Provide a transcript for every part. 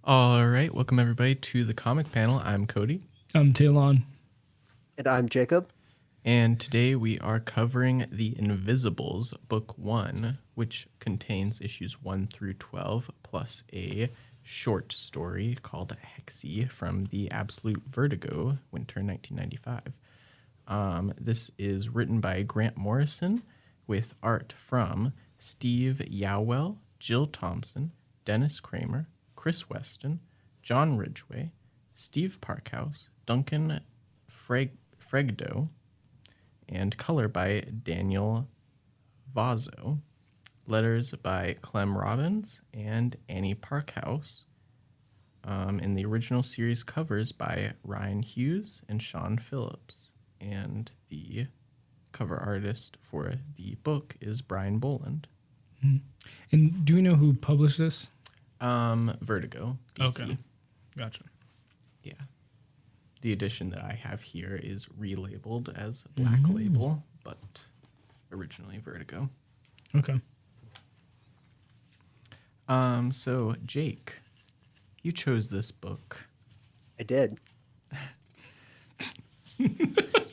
All right, welcome everybody to the comic panel. I'm Cody. I'm Talon. And I'm Jacob. And today we are covering The Invisibles, Book 1, which contains issues 1 through 12, plus a short story called Hexy from the Absolute Vertigo, winter 1995. This is written by Grant Morrison with art from Steve Yowell, Jill Thompson, Dennis Kramer, Chris Weston, John Ridgway, Steve Parkhouse, Duncan Fregdo, and color by Daniel Vazzo. Letters by Clem Robbins and Annie Parkhouse. And the original series covers by Ryan Hughes and Sean Phillips. And the cover artist for the book is Brian Boland. And do we know who published this? Vertigo, BC. Okay, gotcha. Yeah. The edition that I have here is relabeled as Black Label, but originally Vertigo. Okay. So Jake, you chose this book. I did.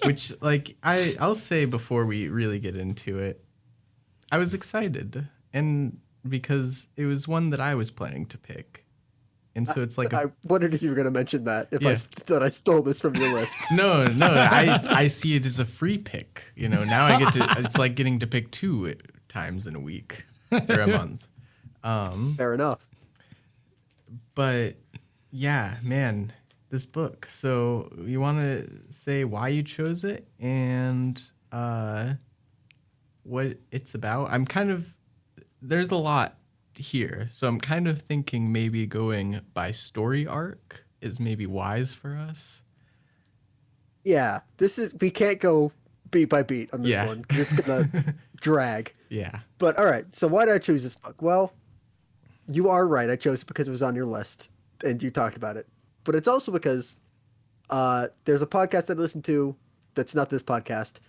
Which, like, I'll say before we really get into it, I was excited, and because it was one that I was planning to pick. And so it's like I wondered if you were going to mention that, if Yeah. that I stole this from your list. No, I see it as a free pick. You know, now I get to, it's like getting to pick 2 times in a week or a month. Fair enough. But yeah, man, this book. So you want to say why you chose it and what it's about? There's a lot here, so I'm kind of thinking maybe going by story arc is maybe wise for us. Yeah, we can't go beat by beat on this one because it's going to drag. Yeah. But all right, so why did I choose this book? Well, you are right. I chose it because it was on your list and you talked about it. But it's also because there's a podcast that I listen to that's not this podcast.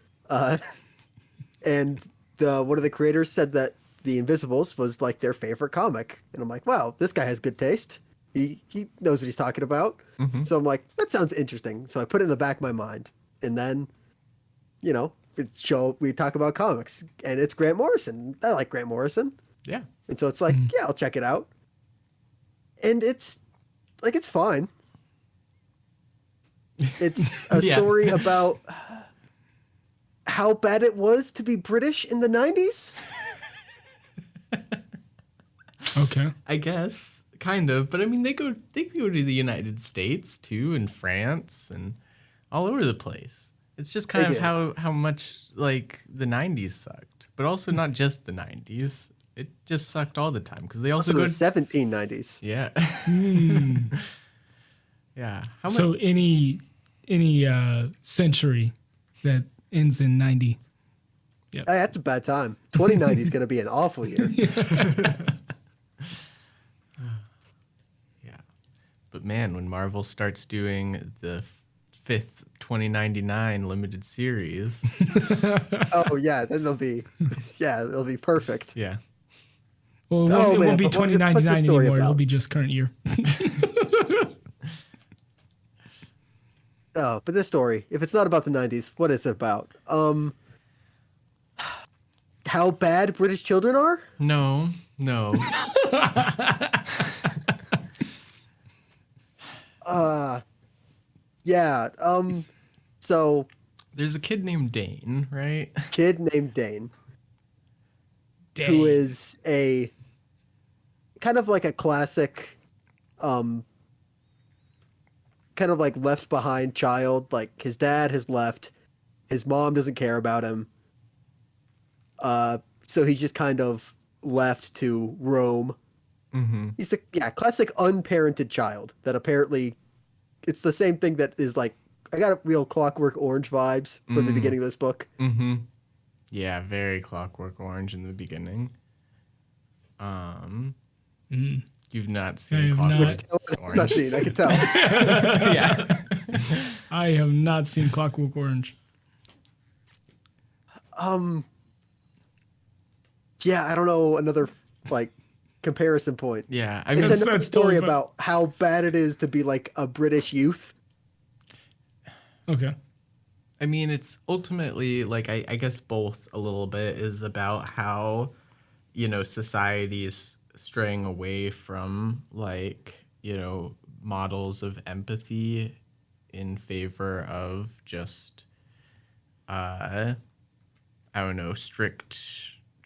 And one of the creators said that The Invisibles was like their favorite comic. And I'm like, wow, this guy has good taste. He knows what he's talking about. Mm-hmm. So I'm like, that sounds interesting. So I put it in the back of my mind. And then, we talk about comics. And it's Grant Morrison. I like Grant Morrison. Yeah. And so it's like, yeah, I'll check it out. And it's fine. It's a story about how bad it was to be British in the 90s. Okay. I guess kind of, but I mean they go to the United States too, and France and all over the place. It's just kind of how much like the 90s sucked, but also not just the 90s. It just sucked all the time because they also go the 1790s. Yeah. Yeah. So any century that ends in 90. Hey, that's a bad time. 2090 is going to be an awful year. Yeah. But man, when Marvel starts doing the 5th 2099 limited series. Oh yeah, then it'll be perfect. Yeah. Well, it won't be 2099 anymore. It'll be just current year. Oh, but this story, if it's not about the 90s, what is it about? How bad British children are? No. Yeah. So There's a kid named Dane, right? Kid named Dane. Who is a kind of like a classic, kind of like left behind child. Like his dad has left, his mom doesn't care about him. So he's just kind of left to roam. Mm-hmm. He's a classic unparented child that apparently it's the same thing that is like, I got real Clockwork Orange vibes from the beginning of this book. Mm-hmm. Yeah, very Clockwork Orange in the beginning. You've not seen Clockwork Orange. Not seen, I can tell. Yeah. I have not seen Clockwork Orange. Yeah, I don't know another like comparison point. Yeah, I mean, it's another story about how bad it is to be like a British youth. Okay. I mean, it's ultimately like I guess both a little bit is about how, society is straying away from like, models of empathy in favor of just, I don't know, strict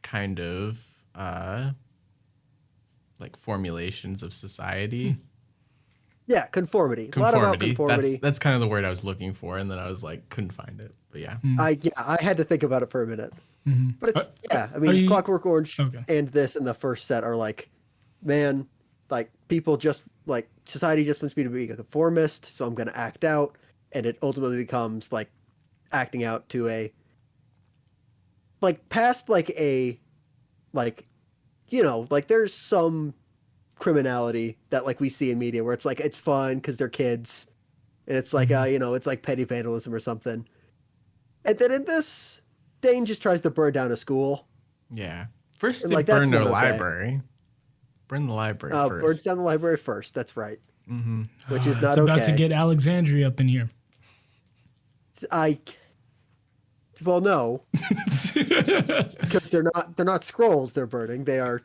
kind of like formulations of society. Yeah, conformity. A lot about conformity. That's kind of the word I was looking for, and then I was like, couldn't find it. But yeah. I had to think about it for a minute. Mm-hmm. But it's I mean, Clockwork Orange and this in the first set are like, man, like people just like society just wants me to be a conformist, so I'm gonna act out, and it ultimately becomes like acting out to a like past like a like like there's some criminality that like we see in media where it's like it's fun because they're kids and it's like it's like petty vandalism or something, and then in this Dane just tries to burn down a school. First to like, burn their library. Burn the library first. Burns down the library first, that's right. Mm-hmm. Which is not it's about to get Alexandria up in here. Well, no, because they're not scrolls they're burning. They are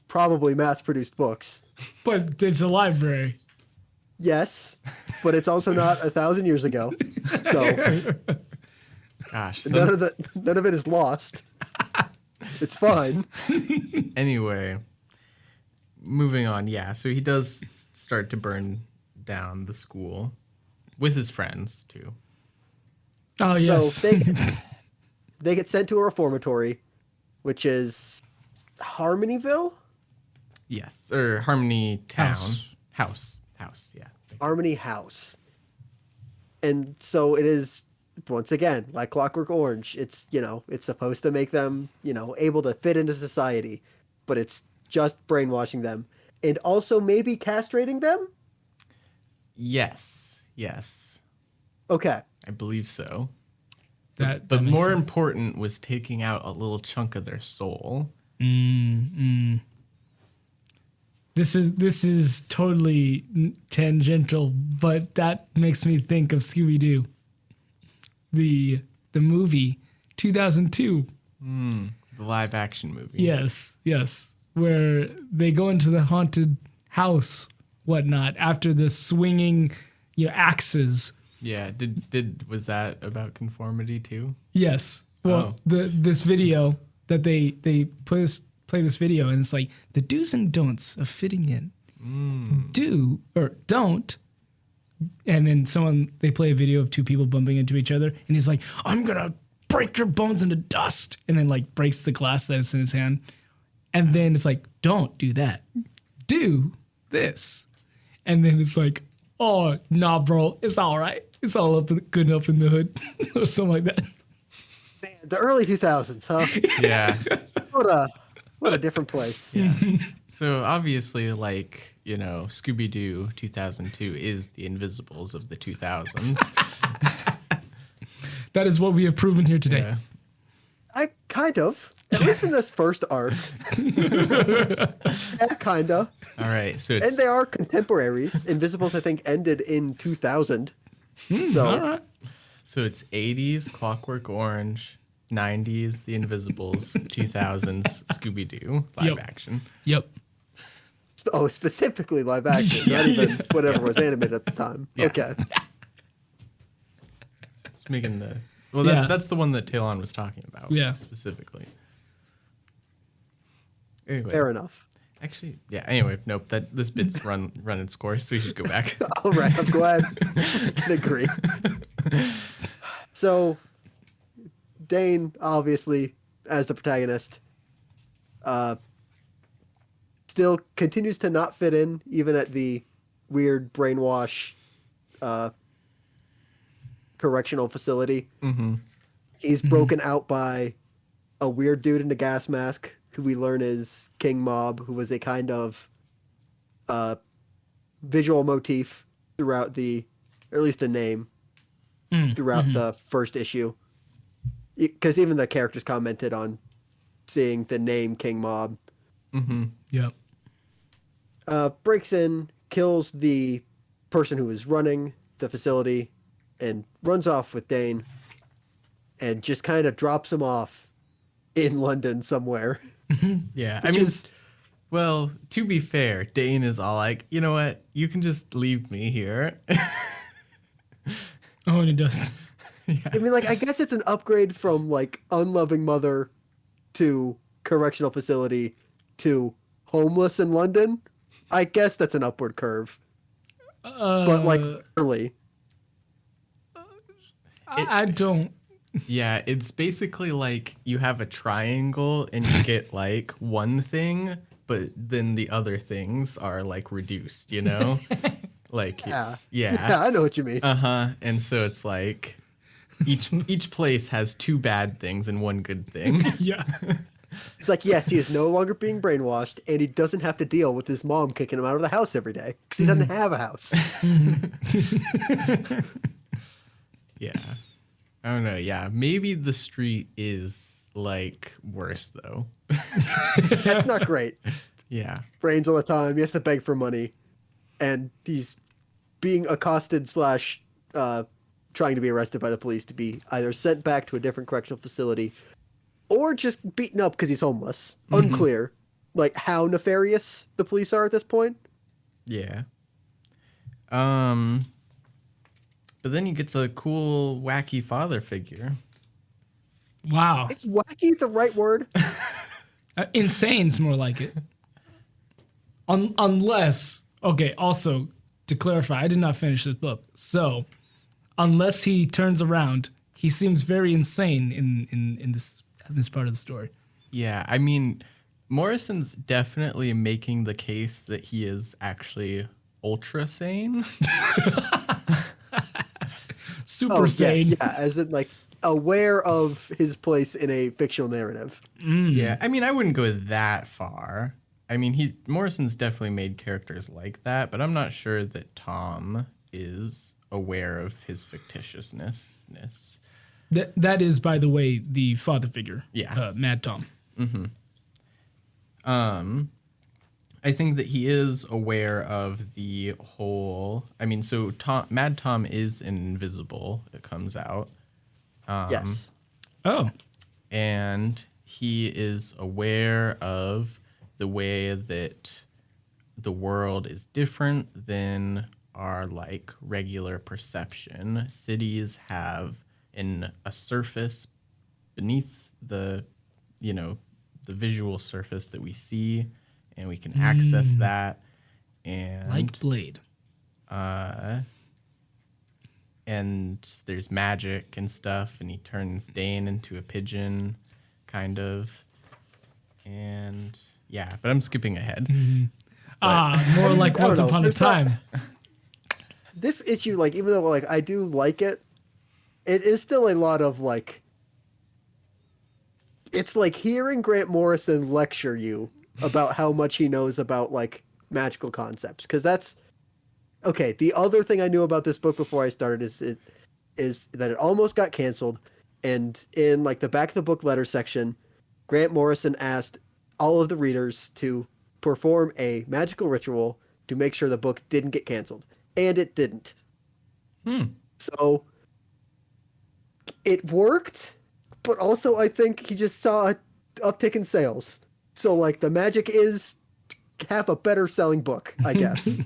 probably mass-produced books. But it's a library. Yes, but it's also not 1,000 years ago. So, gosh, none of it is lost. It's fine. Anyway, moving on. Yeah, so he does start to burn down the school with his friends too. Oh yes. So they get sent to a reformatory, which is Harmonyville. Yes, or Harmony Town. House. Yeah. Harmony House. And so it is, once again, like Clockwork Orange. It's, it's supposed to make them, able to fit into society, but it's just brainwashing them and also maybe castrating them? Yes. Okay. I believe so. But more important was taking out a little chunk of their soul. This is totally tangential, but that makes me think of Scooby-Doo. The movie 2002. The live action movie. Yes. Where they go into the haunted house, whatnot, after the swinging, axes. Yeah. Was that about conformity too? Yes. Well, this video that they play this video, and it's like the do's and don'ts of fitting in. Do or don't. And then they play a video of two people bumping into each other, and he's like, I'm gonna break your bones into dust, and then like breaks the glass that's in his hand. And then it's like, don't do that. Do this. And then it's like, oh, nah, bro, it's all right. It's all good enough in the hood or something like that. Man, the early 2000s, huh? Yeah. What a different place. Yeah. So obviously, like, Scooby-Doo 2002 is the Invisibles of the 2000s. That is what we have proven here today. Yeah. I kind of. At least in this first arc. Yeah, kinda. All right. So and they are contemporaries. Invisibles, I think, ended in 2000. So all right. So it's 80s Clockwork Orange, 90s The Invisibles, 2000s Scooby-Doo live action. Yep. Oh, specifically live action, not even whatever was animated at the time. Yeah. Okay. Just making the that's the one that Talon was talking about. Yeah. Specifically. Anyway. Fair enough. Actually, yeah. Anyway, nope. This bit's run its course, so we should go back. All right, I'm glad I can agree. So, Dane, obviously, as the protagonist, still continues to not fit in, even at the weird brainwash correctional facility. Mm-hmm. He's broken out by a weird dude in a gas mask, who we learn is King Mob, who was a kind of visual motif throughout or at least the name, throughout the first issue. Because even the characters commented on seeing the name King Mob. Mm-hmm. Yep. Breaks in, kills the person who is running the facility, and runs off with Dane, and just kind of drops him off in London somewhere. Yeah, Which is well, to be fair, Dane is all like, you know what? You can just leave me here. Oh, and it does. I mean, like, I guess it's an upgrade from like unloving mother to correctional facility to homeless in London. I guess that's an upward curve. But like early. I don't. Yeah, it's basically like you have a triangle and you get like one thing, but then the other things are like reduced, you know? Like Yeah, yeah. I know what you mean. And so it's like each place has two bad things and one good thing. Yeah. It's like, yes, he is no longer being brainwashed, and he doesn't have to deal with his mom kicking him out of the house every day because he doesn't have a house. Yeah. I don't know. Yeah, maybe the street is like worse though. That's not great. Yeah. Brains all the time. He has to beg for money, and he's being accosted / trying to be arrested by the police to be either sent back to a different correctional facility or just beaten up because he's homeless. Unclear, like how nefarious the police are at this point. Yeah. But then he gets a cool, wacky father figure. Wow. Is wacky the right word? Insane's more like it. Unless, okay, also, to clarify, I did not finish this book. So, unless he turns around, he seems very insane in this part of the story. Yeah, I mean, Morrison's definitely making the case that he is actually ultra sane. Super sane. Yes, yeah, as in like aware of his place in a fictional narrative. Yeah, I mean, I wouldn't go that far. I mean, Morrison's definitely made characters like that, but I'm not sure that Tom is aware of his fictitiousness. That is, by the way, the father figure. Yeah. Mad Tom. I think that he is aware of the whole. I mean, so Mad Tom is invisible. It comes out. Yes. Oh. And he is aware of the way that the world is different than our like regular perception. Cities have a surface beneath the visual surface that we see, and we can access that. And Like Blade. and there's magic and stuff, and he turns Dane into a pigeon, kind of. And yeah, but I'm skipping ahead. More like I don't Once know. Upon a There's not- Time. This issue, like, even though like I do like it, it is still a lot of like. It's like hearing Grant Morrison lecture you about how much he knows about like magical concepts, because that's okay. The other thing I knew about this book before I started is that it almost got canceled, and in like the back of the book letter section, Grant Morrison asked all of the readers to perform a magical ritual to make sure the book didn't get canceled, and it didn't. So it worked, but also I think he just saw an uptick in sales. So like the magic is have a better selling book, I guess.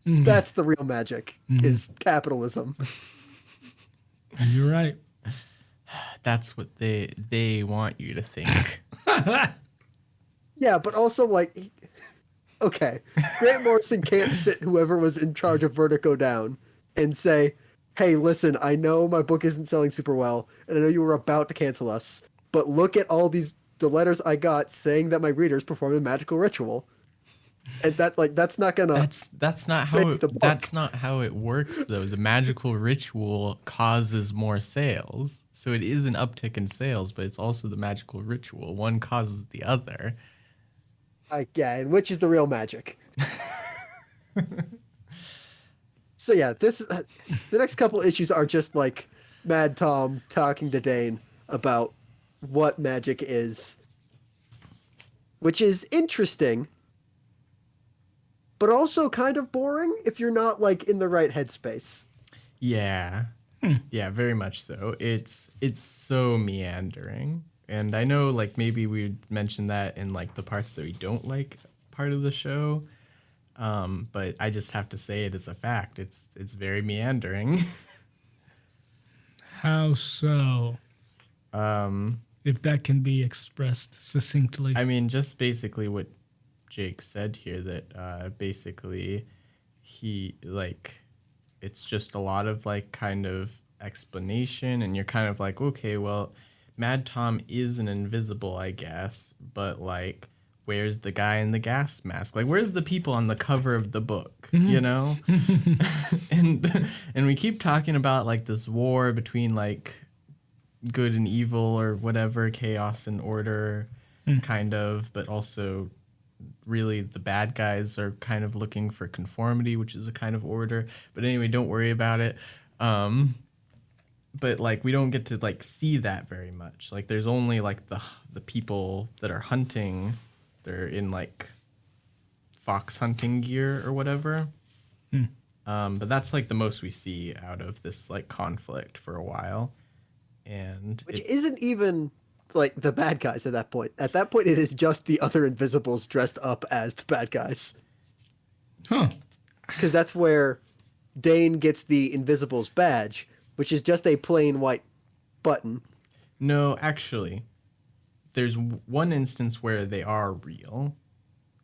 That's the real magic, is capitalism. You're right. That's what they want you to think. Yeah, but also like, okay, Grant Morrison can't sit whoever was in charge of Vertigo down and say, hey, listen, I know my book isn't selling super well, and I know you were about to cancel us, but look at all the letters I got saying that my readers performed a magical ritual. And that's not gonna That's not how save the book. that's not how it works though. The magical ritual causes more sales. So it is an uptick in sales, but it's also the magical ritual. One causes the other. Yeah, and which is the real magic. So yeah, the next couple issues are just like Mad Tom talking to Dane about what magic is, which is interesting but also kind of boring if you're not like in the right headspace. Yeah. Yeah, very much so. It's so meandering. And I know like maybe we mentioned that in like the parts that we don't like part of the show. But I just have to say it as a fact. It's very meandering. How so? If that can be expressed succinctly. I mean, just basically what Jake said here, that basically he like it's just a lot of like kind of explanation, and you're kind of like, okay, well, Mad Tom is an invisible, I guess, but like where's the guy in the gas mask? Like where's the people on the cover of the book, you know? and we keep talking about like this war between like good and evil or whatever, chaos and order, kind of, but also really the bad guys are kind of looking for conformity, which is a kind of order. But anyway, don't worry about it. But like we don't get to like see that very much. Like there's only like the people that are hunting, they're in like fox hunting gear or whatever. But that's like the most we see out of this like conflict for a while. And Which isn't even like the bad guys at that point. At that point, it is just the other Invisibles dressed up as the bad guys. Huh. Because that's where Dane gets the Invisibles badge, which is just a plain white button. No, actually, there's one instance where they are real,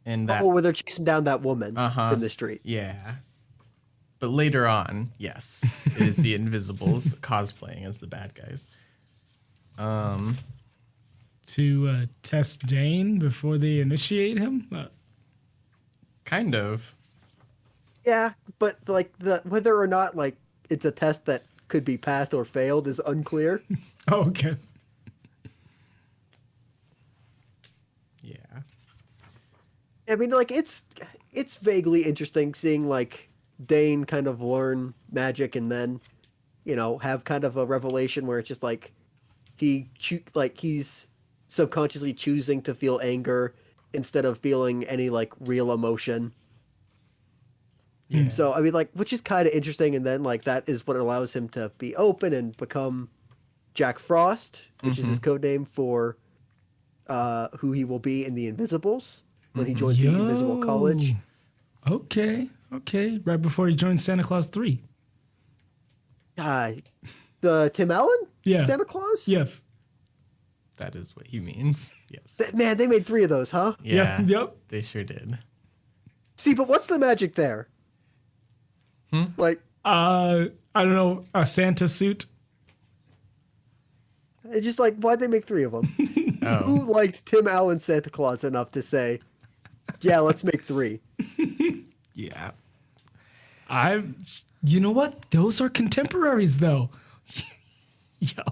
and that's where they're chasing down that woman in the street. Yeah. But later on, yes, it is the Invisibles cosplaying as the bad guys. To test Dane before they initiate him? Kind of. Yeah, but like whether or not like it's a test that could be passed or failed is unclear. Oh, okay. Yeah. I mean, like it's vaguely interesting seeing like Dane kind of learn magic and then, you know, have kind of a revelation where it's just like he's subconsciously choosing to feel anger instead of feeling any like real emotion. Yeah. So I mean, like, which is kind of interesting, and then like that is what allows him to be open and become Jack Frost, which is his code name for who he will be in the Invisibles when he joins the Invisible College. Okay. Right before he joins Santa Claus 3. The Tim Allen? Yeah. Santa Claus? Yes. That is what he means. Yes. Man, they made 3 of those, huh? Yeah. Yep. They sure did. See, but what's the magic there? Like, I don't know, a Santa suit. it's just like, why'd they make 3 of them? Who liked Tim Allen Santa Claus enough to say, yeah, let's make 3? Yeah. You know what? Those are contemporaries, though. Yo.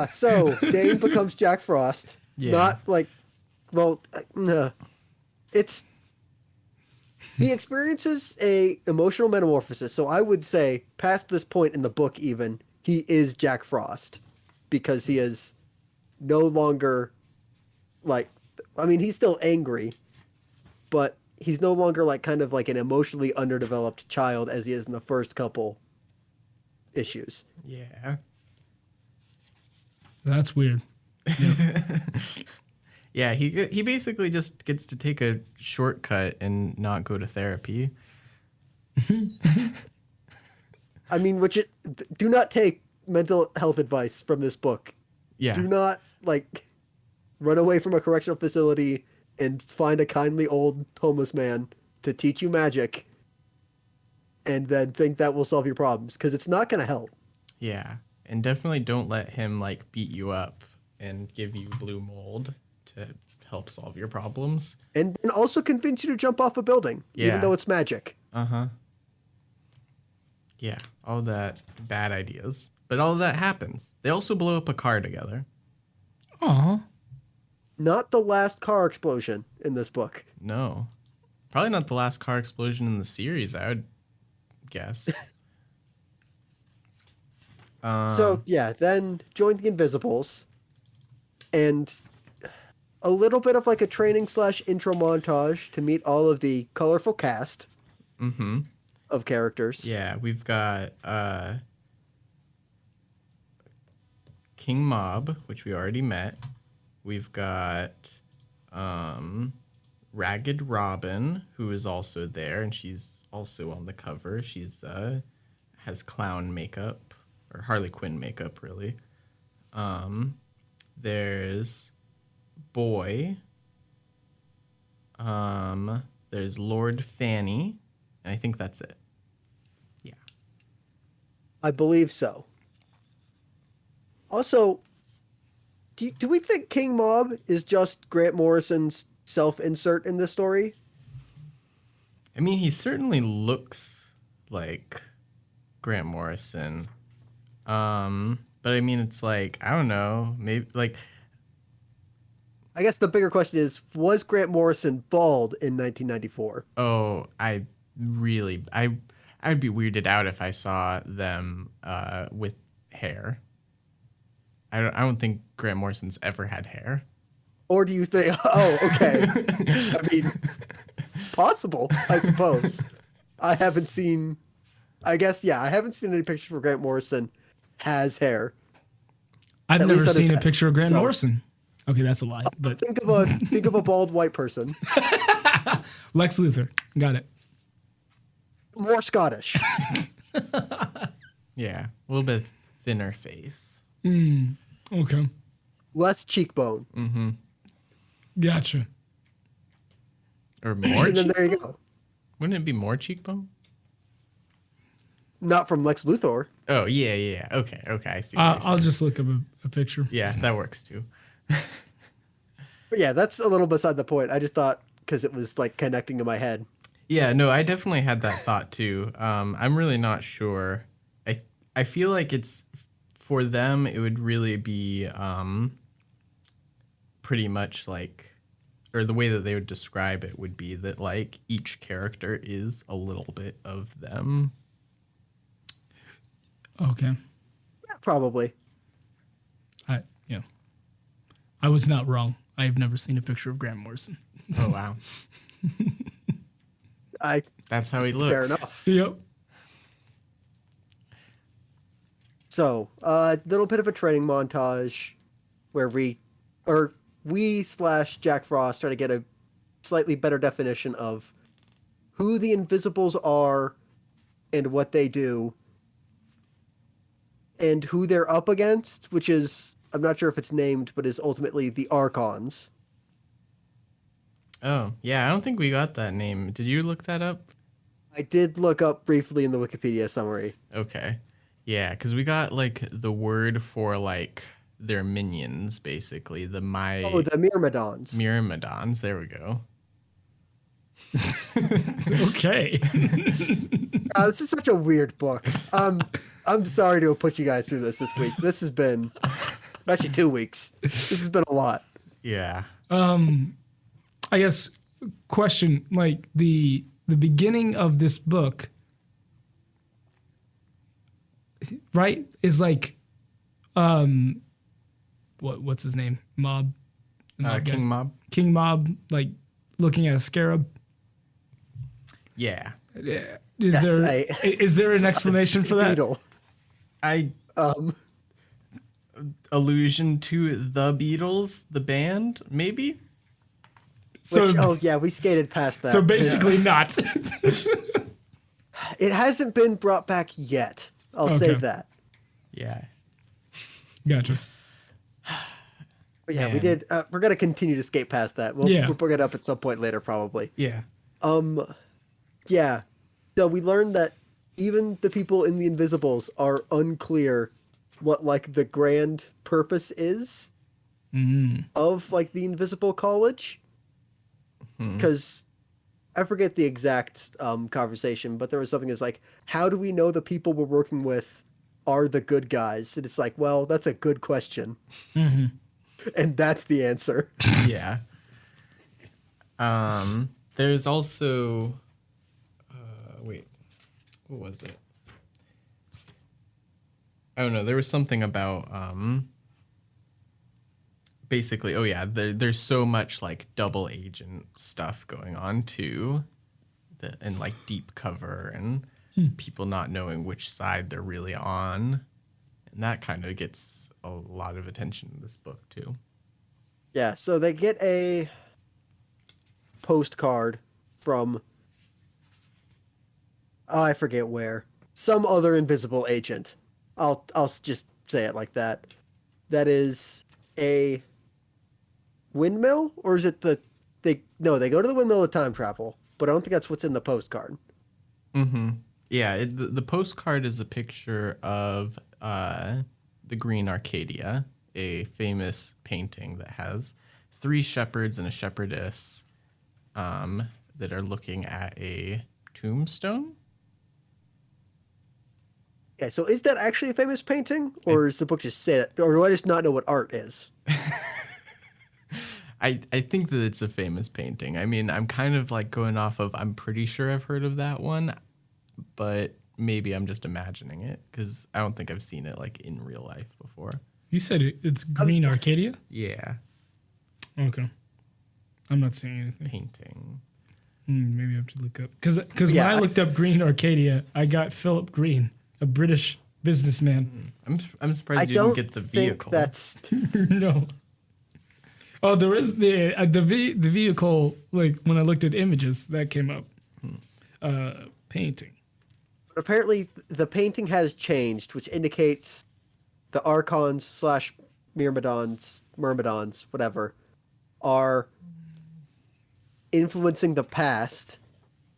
So Dane becomes Jack Frost. Yeah. Not like, well, it's he experiences a emotional metamorphosis. So I would say, past this point in the book, even he is Jack Frost because he is no longer like, I mean, he's still angry, but he's no longer like kind of like an emotionally underdeveloped child as he is in the first couple issues. Yeah. That's weird. Yeah, he basically just gets to take a shortcut and not go to therapy. I mean, do not take mental health advice from this book. Yeah. Do not like run away from a correctional facility and find a kindly old homeless man to teach you magic and then think that will solve your problems, because it's not going to help. Yeah. And definitely don't let him like beat you up and give you blue mold to help solve your problems. And also convince you to jump off a building, even though it's magic. Yeah, all that bad ideas. But all of that happens. They also blow up a car together. Aw. Not the last car explosion in this book. No. Probably not the last car explosion in the series, I would guess. So, yeah, then join the Invisibles. And a little bit of like a training / intro montage to meet all of the colorful cast of characters. Yeah, we've got King Mob, which we already met. We've got Ragged Robin, who is also there, and she's also on the cover. She's has clown makeup, or Harley Quinn makeup, really. There's Boy. There's Lord Fanny, and I think that's it. Yeah. I believe so. Also, do we think King Mob is just Grant Morrison's self-insert in this story? I mean, he certainly looks like Grant Morrison. But I mean, it's like, I don't know, maybe like, I guess the bigger question is, was Grant Morrison bald in 1994? oh, I'd be weirded out if I saw them with hair. I don't think Grant Morrison's ever had hair. Or do you think, oh, okay. I mean, possible, I suppose. I haven't seen any pictures where Grant Morrison has hair. I've At never least on his seen a head. picture of Grand So- Morrison. Okay, that's a lie. But Think of a bald white person. Lex Luthor, got it. More Scottish. Yeah, a little bit thinner face. Okay, Less cheekbone. gotcha. Or more And then there you cheekbone? go. Wouldn't it be more cheekbone? Not from Lex Luthor. Oh, yeah. Okay, I see. What you're I'll saying. just look up a picture. Yeah, that works too. But yeah, that's a little beside the point. I just thought because it was like connecting in my head. Yeah, no, I definitely had that thought too. I'm really not sure. I feel like it's for them. It would really be pretty much like, or the way that they would describe it would be that like each character is a little bit of them. Okay, Yeah, probably. I was not wrong. I have never seen a picture of Grant Morrison. Oh wow, that's how he looks. Fair enough. Yep. So, a little bit of a training montage where we / Jack Frost try to get a slightly better definition of who the Invisibles are and what they do and who they're up against, which is, I'm not sure if it's named, but is ultimately the Archons. Oh yeah, I don't think we got that name. Did you look that up? I did look up briefly in the Wikipedia summary. Okay. Yeah, because we got like the word for like their minions, basically. The The Myrmidons. Myrmidons. There we go. Okay. This is such a weird book. I'm sorry to have put you guys through this week. This has been actually 2 weeks. This has been a lot. Yeah. I guess question, like the beginning of this book, right, is like what's his name? Mob. The mob guy. King Mob. King Mob, like looking at a scarab. Yeah. Is there an explanation for that? Beetle. I allusion to the Beatles, the band, maybe? So We skated past that. so basically not. It hasn't been brought back yet. I'll say Okay. that. Yeah. Gotcha. But yeah, we Man. did. We're gonna continue to skate past that. Yeah. We'll bring it up at some point later, probably. Yeah. Yeah. So we learned that even the people in the Invisibles are unclear what like the grand purpose is of like the Invisible College. Because I forget the exact conversation, but there was something that's like, how do we know the people we're working with are the good guys? And it's like, well, that's a good question. And that's the answer. Yeah. There's also wait, what was it? I don't know. There was something about basically, oh yeah, there's so much like double agent stuff going on too, and like deep cover and people not knowing which side they're really on, and that kind of gets a lot of attention in this book too. Yeah, so they get a postcard from I forget where, some other invisible agent. I'll just say it like that. That is a windmill, or is it they go to the windmill to time travel, but I don't think that's what's in the postcard. Mm-hmm. Yeah, the postcard is a picture of the Green Arcadia, a famous painting that has 3 shepherds and a shepherdess that are looking at a tombstone. Okay, so is that actually a famous painting, or does the book just say that, or do I just not know what art is? I think that it's a famous painting. I mean, I'm kind of like going off of, I'm pretty sure I've heard of that one, but maybe I'm just imagining it because I don't think I've seen it like in real life before. You said it's Green Arcadia? Yeah. Okay. I'm not seeing anything. Painting. Maybe I have to look up. Because when I looked up Green Arcadia, I got Philip Green, a British businessman. I'm surprised you didn't get the vehicle. That's No. Oh, there is the vehicle. Like when I looked at images, that came up. Painting. But apparently, the painting has changed, which indicates the Archons / Myrmidons, whatever, are influencing the past.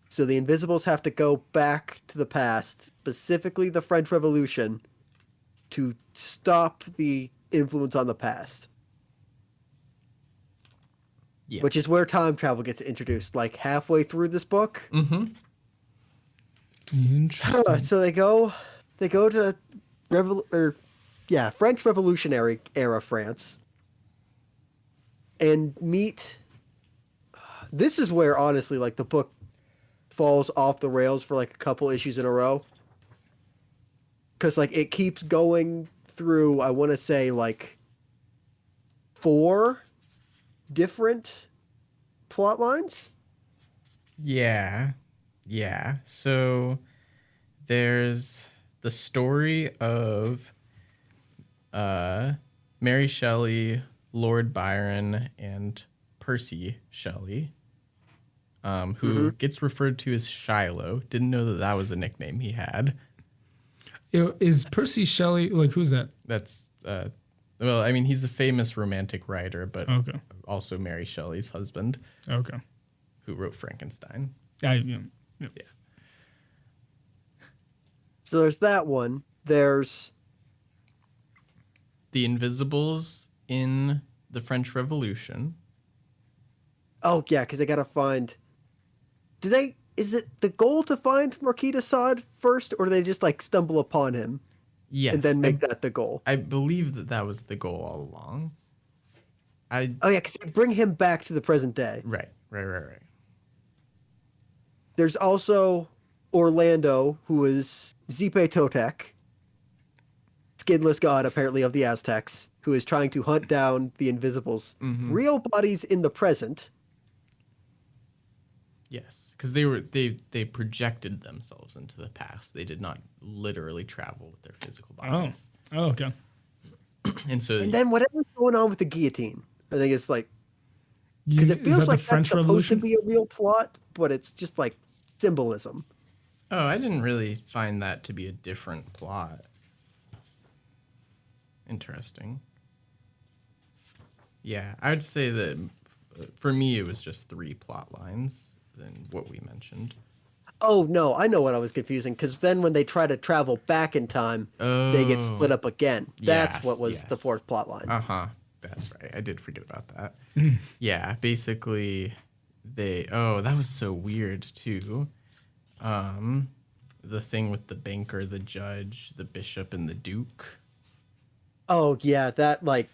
So the Invisibles have to go back to the past, specifically the French Revolution, to stop the influence on the past. Yes. Which is where time travel gets introduced, like halfway through this book. Mm-hmm. Interesting. So they go to French Revolutionary era France, and meet. This is where honestly, like the book falls off the rails for like a couple issues in a row, because like it keeps going through. I want to say like 4 different plot lines. Yeah. So there's the story of Mary Shelley, Lord Byron, and Percy Shelley, who gets referred to as Shiloh. Didn't know that was a nickname he had. Is Percy Shelley, like, who's that? That's, well, I mean, he's a famous romantic writer, but Okay. also Mary Shelley's husband, Okay. who wrote Frankenstein. Yeah. So there's that one. There's The Invisibles in the French Revolution. oh yeah, because they gotta find. Is it the goal to find Marquis de Sade first, or do they just like stumble upon him? Yes. And then make that the goal? I believe that was the goal all along. Oh yeah, because they bring him back to the present day. Right. There's also Orlando, who is Zipe Totec, skinless god apparently of the Aztecs, who is trying to hunt down the Invisibles' real bodies in the present. Yes, because they projected themselves into the past. They did not literally travel with their physical bodies. Oh, okay. And then whatever's going on with the guillotine, I think it's like, because it feels like that's supposed to be a real plot, but it's just like symbolism. Oh, I didn't really find that to be a different plot. Interesting. Yeah, I would say that for me it was just 3 plot lines than what we mentioned. Oh no, I know what I was confusing, because then when they try to travel back in time, they get split up again. That's what was the 4th plot line. That's right. I did forget about that. Yeah, basically that was so weird too. The thing with the banker, the judge, the bishop, and the duke. Oh yeah, that like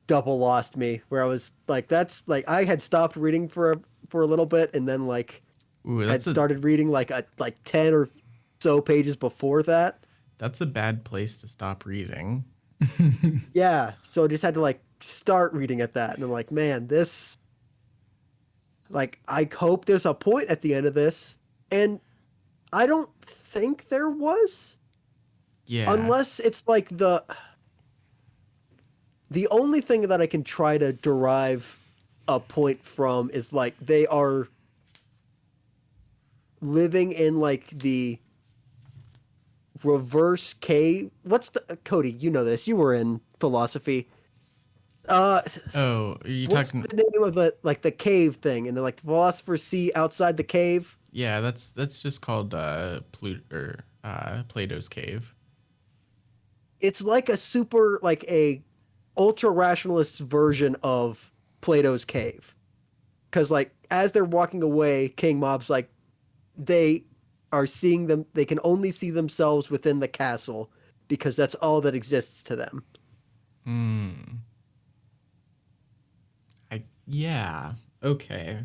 double lost me, where I was like, that's like, I had stopped reading for a little bit, and then like had started reading like 10 or so pages before that. That's a bad place to stop reading. Yeah, so I just had to like start reading at that, and I'm like, man, this. Like, I hope there's a point at the end of this, and I don't think there was. Yeah. Unless it's like the only thing that I can try to derive a point from is like they are living in like the reverse cave. What's the Cody? You know this. You were in philosophy. Oh, are you What's talking? the name of the cave thing? And like the philosophers see outside the cave. Yeah, that's just called Plato's Cave. It's like a super like a ultra rationalist version of Plato's cave. Because like as they're walking away, King Mob's like they are seeing them. They can only see themselves within the castle because that's all that exists to them. Yeah. Okay.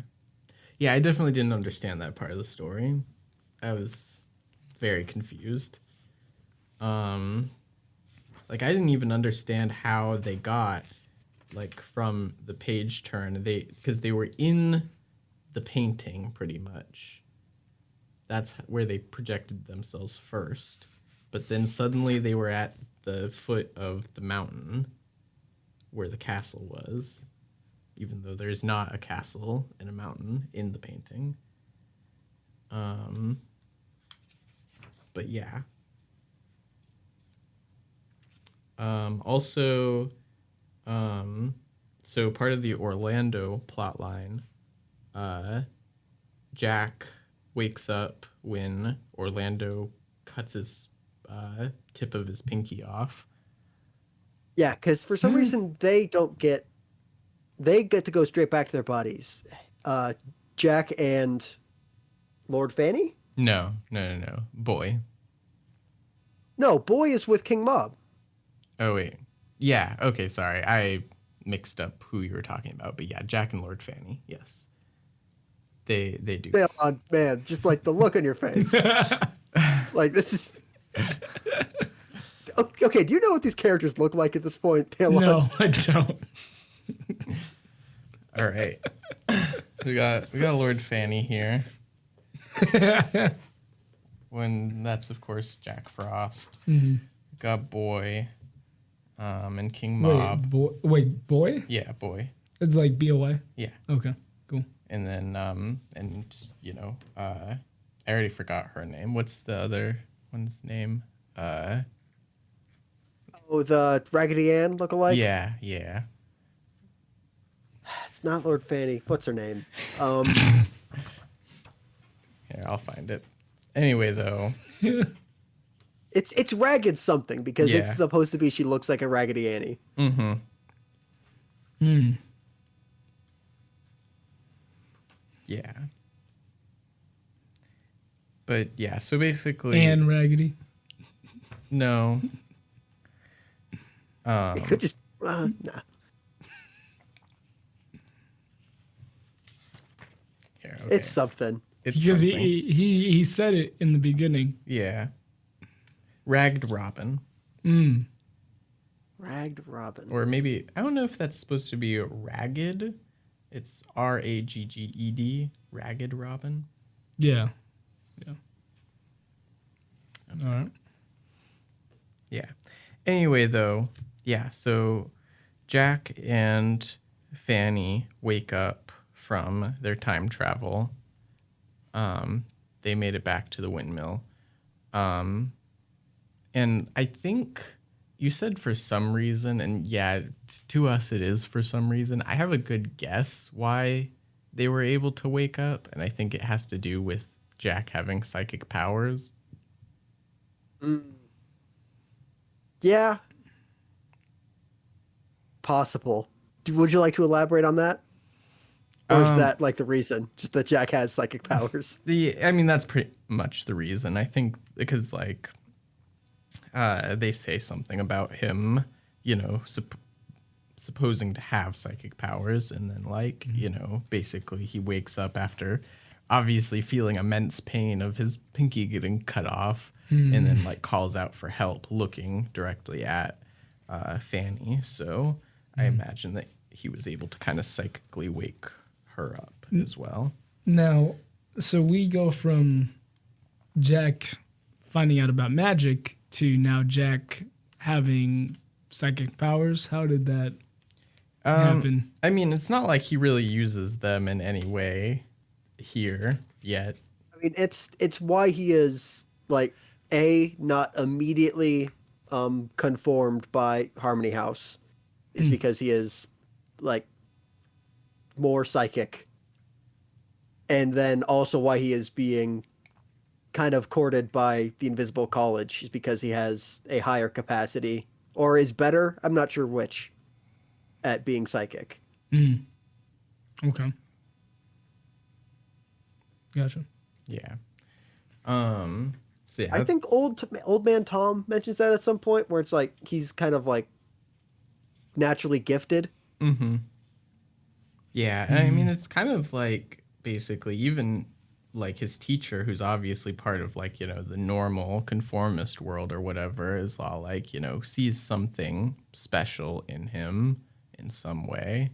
Yeah, I definitely didn't understand that part of the story. I was very confused. Like I didn't even understand how they got like from the page turn. Because they were in the painting pretty much. That's where they projected themselves first. But then suddenly they were at the foot of the mountain where the castle was, even though there's not a castle and a mountain in the painting. But yeah. Also, so part of the Orlando plotline, Jack wakes up when Orlando cuts his tip of his pinky off. Yeah, because for some reason they get to go straight back to their bodies. Jack and Lord Fanny? No. Boy. No, Boy is with King Mob. Oh, wait. Yeah, okay, sorry. I mixed up who you were talking about. But yeah, Jack and Lord Fanny, yes. They do. Man, just like the look on your face. Like, this is... Okay, do you know what these characters look like at this point? No, I don't. All right. So we got Lord Fanny here. When that's of course Jack Frost. Mm-hmm. Got Boy, and King Mob. Wait, Boy? Yeah, Boy. It's like BOY. Yeah. Okay, cool. And then I already forgot her name. What's the other one's name? The Raggedy Ann lookalike? Yeah. It's not Lord Fanny. What's her name? Here, I'll find it. Anyway, though. It's Ragged something because it's supposed to be she looks like a Raggedy Annie. Mm-hmm. Yeah. But yeah, so basically Anne Raggedy. No. It could just nah. Here, okay. It's something. Because he said it in the beginning. Yeah. Ragged Robin. Ragged Robin. Or maybe, I don't know if that's supposed to be ragged. It's Ragged. Ragged Robin. Yeah. Okay. All right. Yeah. Anyway, though, yeah, so Jack and Fanny wake up from their time travel. They made it back to the windmill. And I think you said for some reason, and yeah, to us it is for some reason. I have a good guess why they were able to wake up, and I think it has to do with Jack having psychic powers. Yeah. Possible. Would you like to elaborate on that? Or is that like the reason? Just that Jack has psychic powers? I mean, that's pretty much the reason. I think because like they say something about him, supposing to have psychic powers, and then like, basically he wakes up after obviously feeling immense pain of his pinky getting cut off, and then like calls out for help looking directly at Fanny. So I imagine that he was able to kind of psychically wake her up as well. Now, so we go from Jack finding out about magic to now Jack having psychic powers. How did that happen? I mean, it's not like he really uses them in any way here yet. I mean, it's why he is like not immediately conformed by Harmony House, is because he is like more psychic, and then also why he is being kind of courted by the Invisible College is because he has a higher capacity, or is better, I'm not sure which, at being psychic. Okay. Gotcha. Yeah. So yeah, I think old man Tom mentions that at some point, where it's like he's kind of like naturally gifted. Yeah, and I mean, it's kind of like basically even like his teacher, who's obviously part of like, the normal conformist world or whatever, is all like, sees something special in him in some way,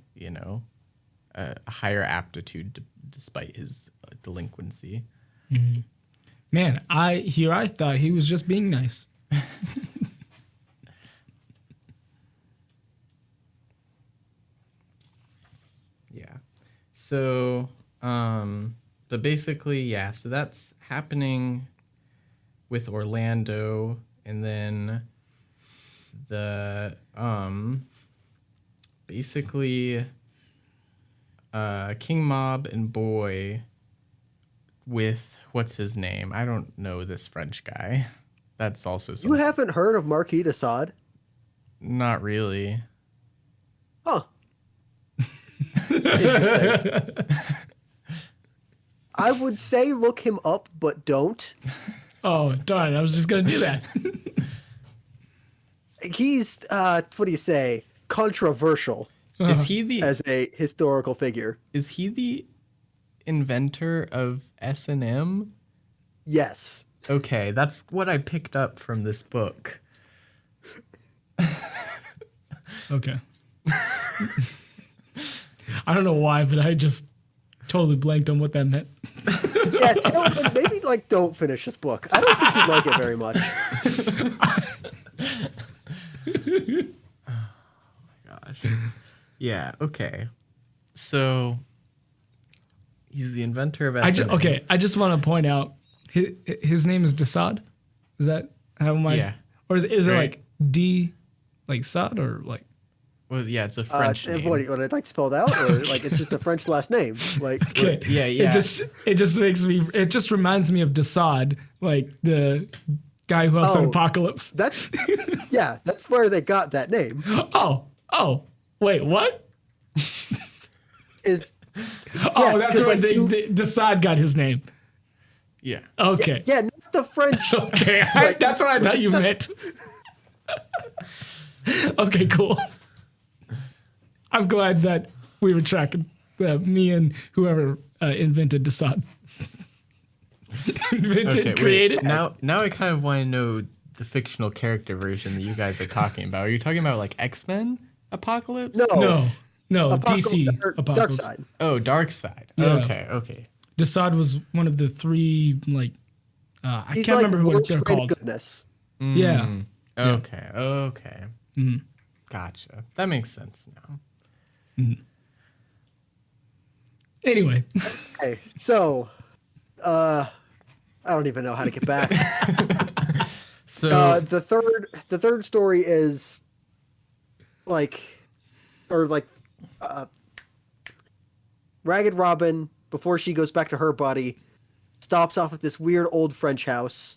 a higher aptitude despite his delinquency. Man, I thought he was just being nice. Yeah. So, but basically, yeah, so that's happening with Orlando, and then the, basically, King Mob and Boy with, what's his name? I don't know this French guy. That's also You something. haven't heard of Marquis de Sade? Not really. Huh. Interesting. I would say look him up, but don't. Oh, darn. I was just going to do that. He's, what do you say, controversial Is he the as a historical figure. Is he the inventor of S&M? Yes. Okay, that's what I picked up from this book. Okay. I don't know why, but I just totally blanked on what that meant. Yeah, maybe like don't finish this book. I don't think you'd like it very much. Oh my gosh. Yeah, okay. So he's the inventor of S&M. Okay, I just want to point out his name is Desaad. Is that how am I? Yeah. Or is it Right. like D, like Sod, or like? Well, yeah, it's a French name. What it like spelled out, or like it's just a French last name? Like, Okay. Yeah. It just reminds me of Desaad, like the guy who helps in Oh. Apocalypse. that's where they got that name. Oh, wait, what? Is Oh, that's 'cause, where like, Desaad got his name. Yeah. Okay. yeah, not the French. Okay, Like, that's what I thought you meant. Okay, cool. I'm glad that we were tracking me and whoever invented Desaad. Created. Now I kind of want to know the fictional character version that you guys are talking about. Are you talking about like X-Men Apocalypse? No, DC Dark Apocalypse. Side. Oh, Dark Side. Yeah. Okay. Desaad was one of the three, like, I He's can't like remember what worst they're grade called. Goodness. Yeah. Okay. Mm-hmm. Gotcha. That makes sense now. Anyway, Okay, so, I don't even know how to get back. So The third story is like, Ragged Robin, before she goes back to her body, stops off at this weird old French house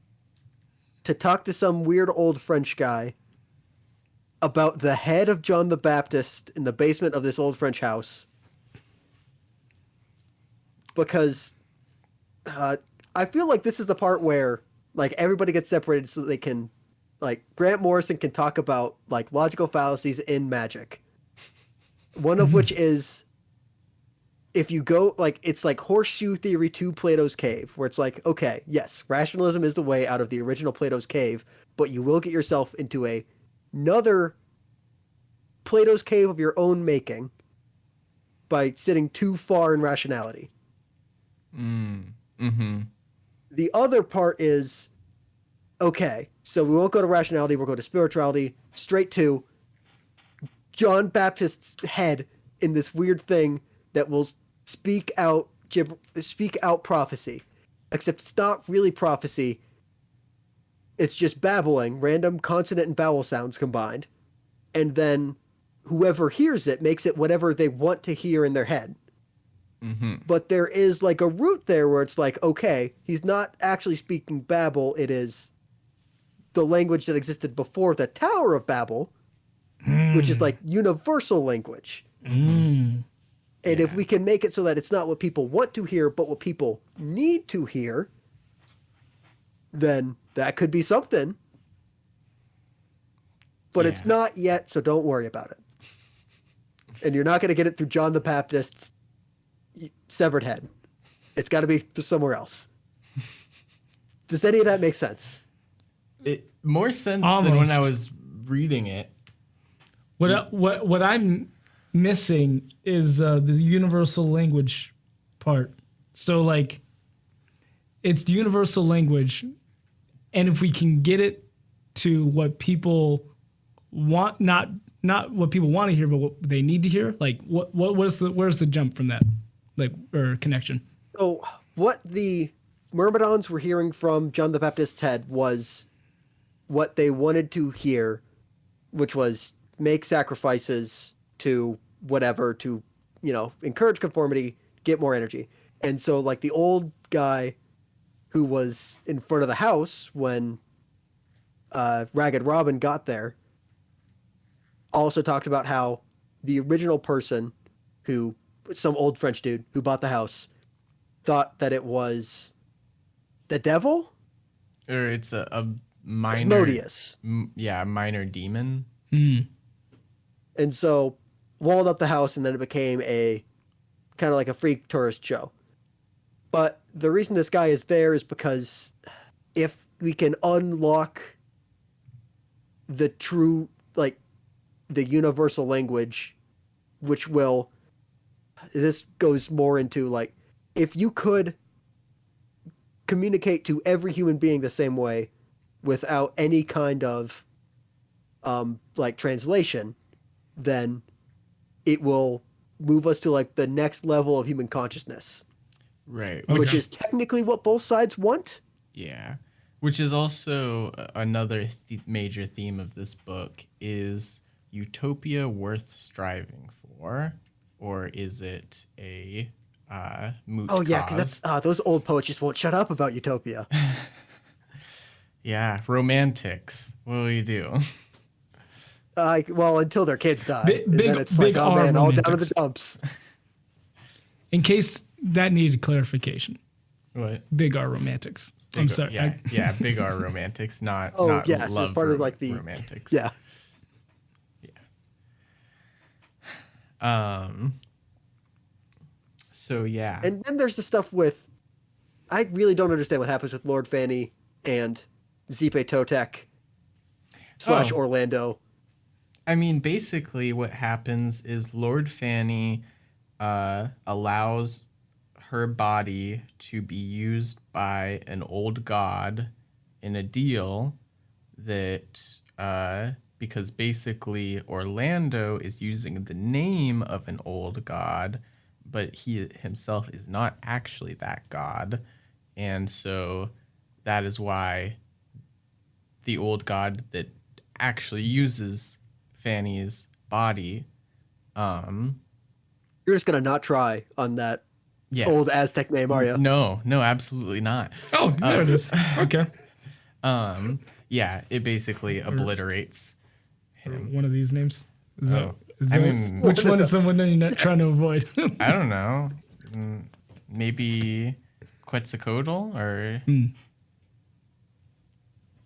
to talk to some weird old French guy about the head of John the Baptist in the basement of this old French house. Because I feel like this is the part where like everybody gets separated so they can, like, Grant Morrison can talk about like logical fallacies in magic. One of which is, if you go, like, it's like horseshoe theory to Plato's cave, where it's like, okay, yes, rationalism is the way out of the original Plato's cave, but you will get yourself into another Plato's cave of your own making by sitting too far in rationality. Mm-hmm. The other part is, okay, so we won't go to rationality, we'll go to spirituality, straight to John Baptist's head in this weird thing that will speak out prophecy. Except it's not really prophecy. It's just babbling, random consonant and vowel sounds combined. And then whoever hears it makes it whatever they want to hear in their head. Mm-hmm. But there is like a root there where it's like, okay, he's not actually speaking Babel. It is the language that existed before the Tower of Babel, which is like universal language. Mm. And if we can make it so that it's not what people want to hear, but what people need to hear, then that could be something. But it's not yet, so don't worry about it. And you're not going to get it through John the Baptist's severed head. It's got to be somewhere else. Does any of that make sense? It more sense Almost. than when I was reading it. What I'm missing is the universal language part. So like, it's the universal language, and if we can get it to what people want, not what people want to hear, but what they need to hear, like where's the jump from that, like, or connection? So what the Myrmidons were hearing from John the Baptist's head was what they wanted to hear, which was make sacrifices to whatever to, encourage conformity, get more energy. And so like the old guy who was in front of the house when Ragged Robin got there also talked about how the original person some old French dude who bought the house thought that it was the devil? Or it's a minor... Asmodeus. A minor demon. Mm. And so walled up the house, and then it became a kind of like a free tourist show. But the reason this guy is there is because if we can unlock the true, like, the universal language, which this goes more into, like, if you could communicate to every human being the same way without any kind of, translation, then it will move us to, like, the next level of human consciousness. Right. Which is technically what both sides want. Yeah. Which is also another major theme of this book. Is utopia worth striving for? Or is it a moot Oh, yeah, cause? because that's those old poets just won't shut up about utopia. Yeah, romantics. What will you do? Until their kids die. And then it's big like, oh R man, all down to romantics. the dumps. In case that needed clarification, What? big R romantics. I'm Big- sorry. Yeah, big R romantics, not Oh, not yes, love it's part of, like, the... romantics. Yeah. So yeah. And then there's the stuff with... I really don't understand what happens with Lord Fanny and Zipe Totek / Orlando. I mean, basically what happens is Lord Fanny allows her body to be used by an old god in a deal that because basically Orlando is using the name of an old god, but he himself is not actually that god. And so that is why the old god that actually uses Fanny's body. You're just going to not try on that old Aztec name, are you? No, absolutely not. Oh, there it is. Okay. Yeah, it basically obliterates him. One of these names. Is that, Oh, is I that- mean- which one is the one that you're not trying to avoid? I don't know. Maybe Quetzalcoatl or...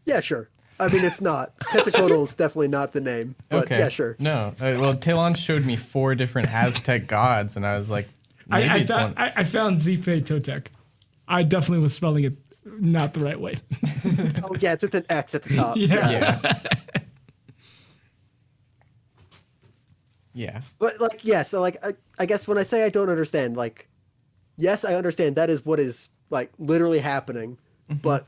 Yeah, sure. I mean, it's not. Quetzalcoatl is definitely not the name. But Okay. yeah, sure. No. Well, Talon showed me 4 different Aztec gods, and I was like, maybe I it's found, one. I found Zipe Totek. I definitely was spelling it not the right way. Oh, yeah, it's with an X at the top. Yeah. Yeah. Yeah. But like, yeah, so like, I guess when I say I don't understand, like, yes, I understand that is what is like literally happening, but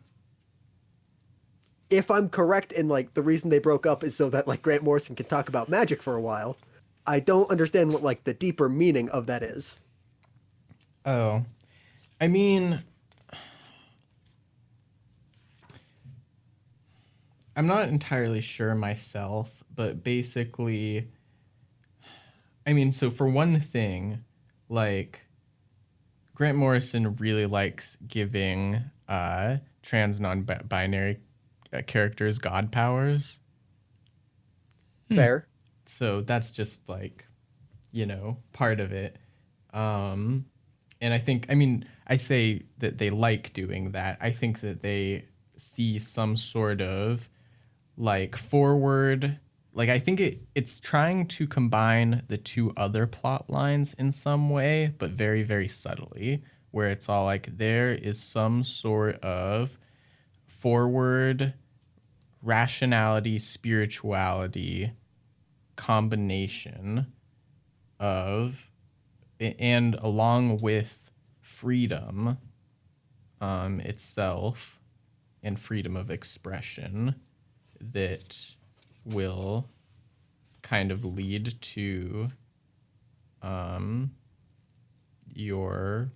if I'm correct in like the reason they broke up is so that like Grant Morrison can talk about magic for a while, I don't understand what like the deeper meaning of that is. Oh, I mean, I'm not entirely sure myself, but basically, I mean, so for one thing, like Grant Morrison really likes giving trans non-binary characters god powers. Fair. So that's just like, part of it. And I think, I mean, I say that they like doing that. I think that they see some sort of like forward, like I think it's trying to combine the two other plot lines in some way, but very, very subtly, where it's all like there is some sort of forward rationality, spirituality combination of, and along with freedom itself and freedom of expression that will kind of lead to your,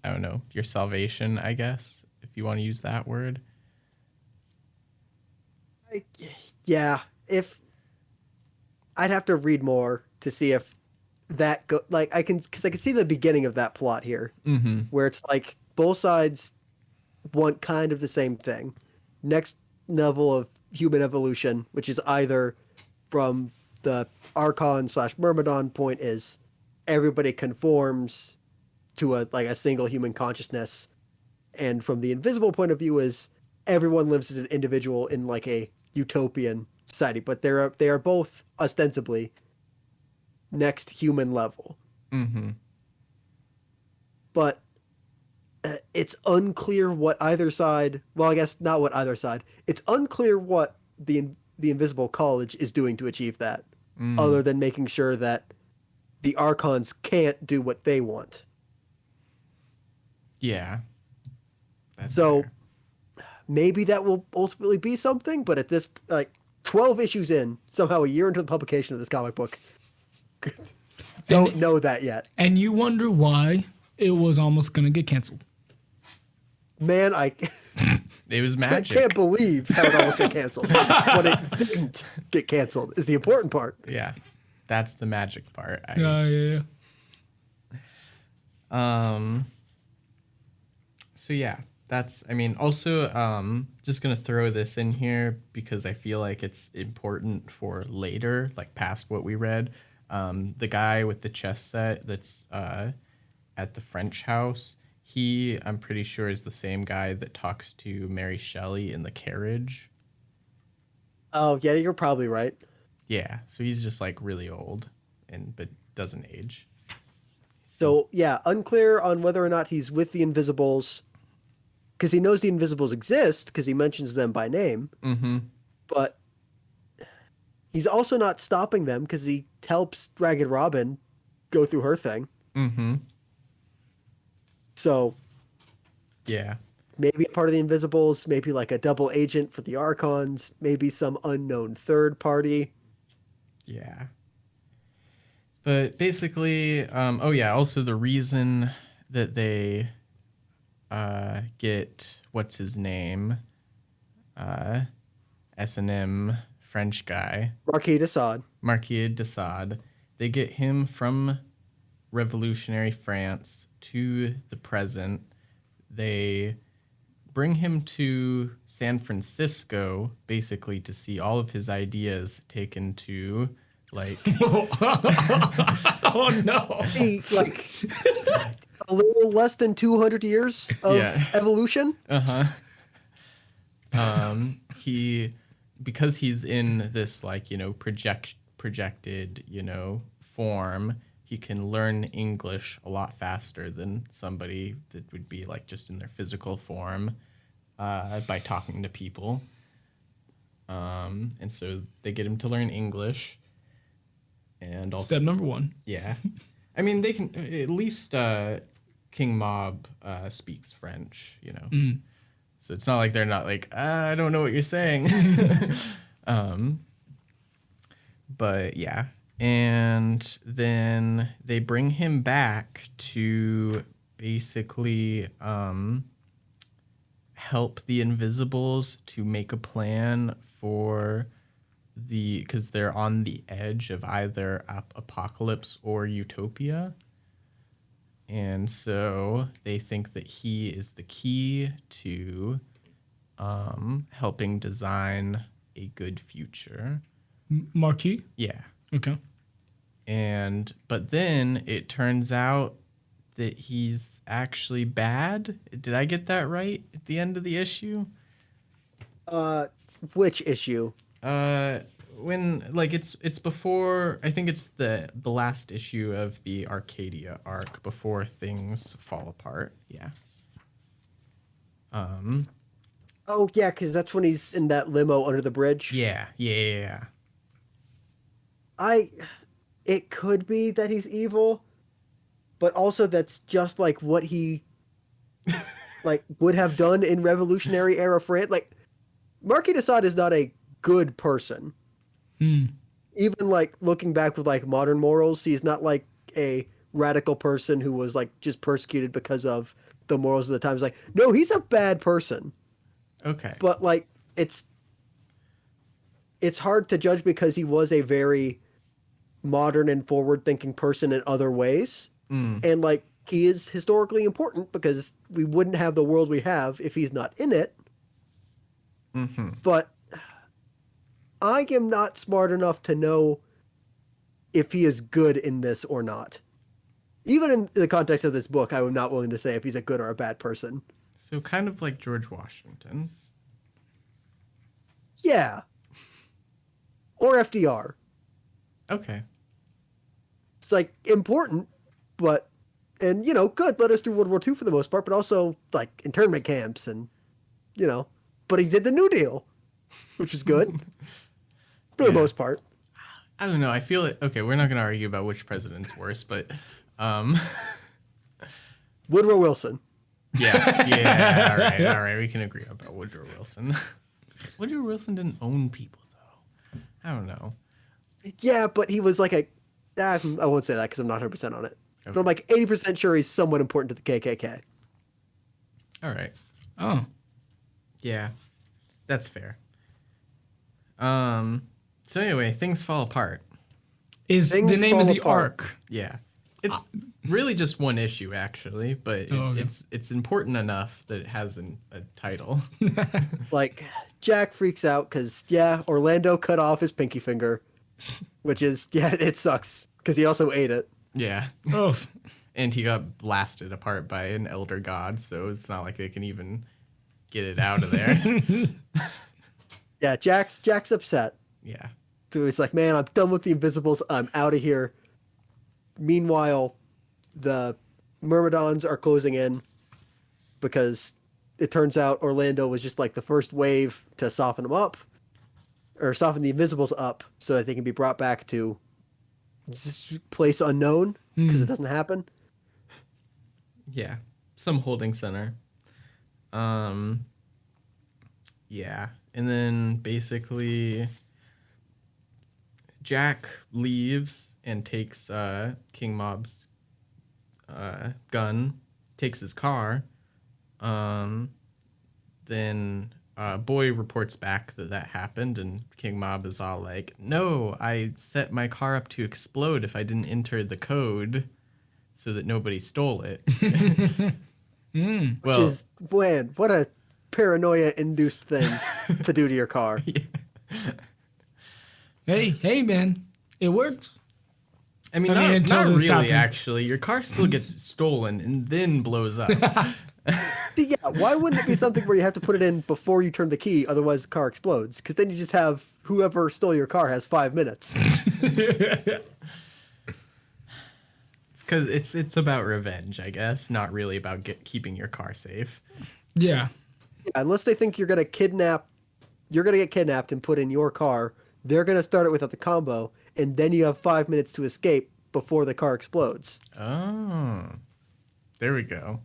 I don't know, your salvation, I guess, if you want to use that word. Yeah, if I'd have to read more to see if that like I can, because I can see the beginning of that plot here, where it's like both sides want kind of the same thing. Next level of human evolution, which is either from the Archon / Myrmidon point is everybody conforms to a single human consciousness, and from the invisible point of view is everyone lives as an individual in like a utopian society, but they are both ostensibly next human level. But it's unclear what either side, well, I guess not what either side, it's unclear what the Invisible College is doing to achieve that, other than making sure that the Archons can't do what they want. Yeah. That's so fair. maybe that will ultimately be something, but at this, like, 12 issues in, somehow a year into the publication of this comic book, don't know that yet. And you wonder why it was almost going to get canceled. Man, It was I magic. can't believe how it almost got canceled, but it didn't get canceled is the important part. Yeah. That's the magic part. Yeah. So yeah, that's, I mean, also, just going to throw this in here because I feel like it's important for later, like past what we read. The guy with the chess set that's at the French house, I'm pretty sure is the same guy that talks to Mary Shelley in the carriage. Oh, yeah, you're probably right. Yeah, so he's just like really old but doesn't age. So, yeah, unclear on whether or not he's with the Invisibles, because he knows the Invisibles exist, because he mentions them by name. But he's also not stopping them, because he helps Ragged Robin go through her thing. So, yeah, maybe a part of the Invisibles, maybe like a double agent for the Archons, maybe some unknown third party. Yeah. But basically, also the reason that they get, what's his name? S&M French guy. Marquis de Sade. Marquis de Sade. They get him from revolutionary France to the present. They bring him to San Francisco, basically to see all of his ideas taken to, like... Oh, no. See, like, a little less than 200 years of evolution. Because he's in this, like, projected, form, he can learn English a lot faster than somebody that would be, like, just in their physical form by talking to people. And so they get him to learn English. And also, Step number 1. yeah. I mean, they can, at least King Mob speaks French, you know. Mm. So it's not like they're not like, I don't know what you're saying. But yeah. And then they bring him back to basically help the Invisibles to make a plan for because they're on the edge of either apocalypse or utopia. And so they think that he is the key to helping design a good future. Marquis? Yeah. Okay. But then it turns out that he's actually bad. Did I get that right at the end of the issue? Which issue? When like it's before, I think it's the last issue of the Arcadia arc before things fall apart. Yeah. Oh yeah, because that's when he's in that limo under the bridge. Yeah. It could be that he's evil, but also that's just like what he like would have done in Revolutionary era France. Like Marquis de Sade is not a good person. Even like looking back with like modern morals, he's not like a radical person who was like just persecuted because of the morals of the times. Like, no, he's a bad person. Okay. But like it's hard to judge because he was a very modern and forward-thinking person in other ways. And like he is historically important because we wouldn't have the world we have if he's not in it. Mm-hmm. But I am not smart enough to know if he is good in this or not. Even in the context of this book, I am not willing to say if he's a good or a bad person. So kind of like George Washington. Yeah. Or FDR. Okay. It's like important, but, and you know, good, led us through World War II for the most part, but also like internment camps and, you know, but he did the New Deal, which is good for the most part. I don't know. I feel it. Okay, we're not going to argue about which president's worse, but Woodrow Wilson. Yeah. All right. We can agree about Woodrow Wilson. Woodrow Wilson didn't own people, though. I don't know. Yeah, but he was like I won't say that because I'm not 100% on it. Okay. But I'm like 80% sure he's somewhat important to the KKK. All right. Oh. Yeah, that's fair. So anyway, things fall apart. Is the name of the arc? Yeah. It's really just one issue, actually, but it's important enough that it has a title. Like, Jack freaks out because, Orlando cut off his pinky finger, which is, it sucks because he also ate it. Yeah. Oh. And he got blasted apart by an elder god, so it's not like they can even get it out of there. Yeah, Jack's upset. Yeah. So he's like, man, I'm done with the Invisibles. I'm out of here. Meanwhile, the Myrmidons are closing in because it turns out Orlando was just like the first wave to soften them up, or soften the Invisibles up so that they can be brought back to this place unknown because it doesn't happen. Yeah. Some holding center. Yeah. And then basically Jack leaves and takes King Mob's gun, takes his car. Then Boy reports back that happened, and King Mob is all like, no, I set my car up to explode if I didn't enter the code so that nobody stole it. Which is, what a paranoia-induced thing to do to your car. Yeah. Hey, man, it works. I mean, not really, actually. Your car still gets stolen and then blows up. See, yeah, why wouldn't it be something where you have to put it in before you turn the key, otherwise the car explodes? Because then you just have whoever stole your car has 5 minutes. It's because it's about revenge, I guess, not really about keeping your car safe. Yeah. Unless they think you're gonna get kidnapped and put in your car, they're gonna start it without the combo, and then you have 5 minutes to escape before the car explodes. Oh, there we go.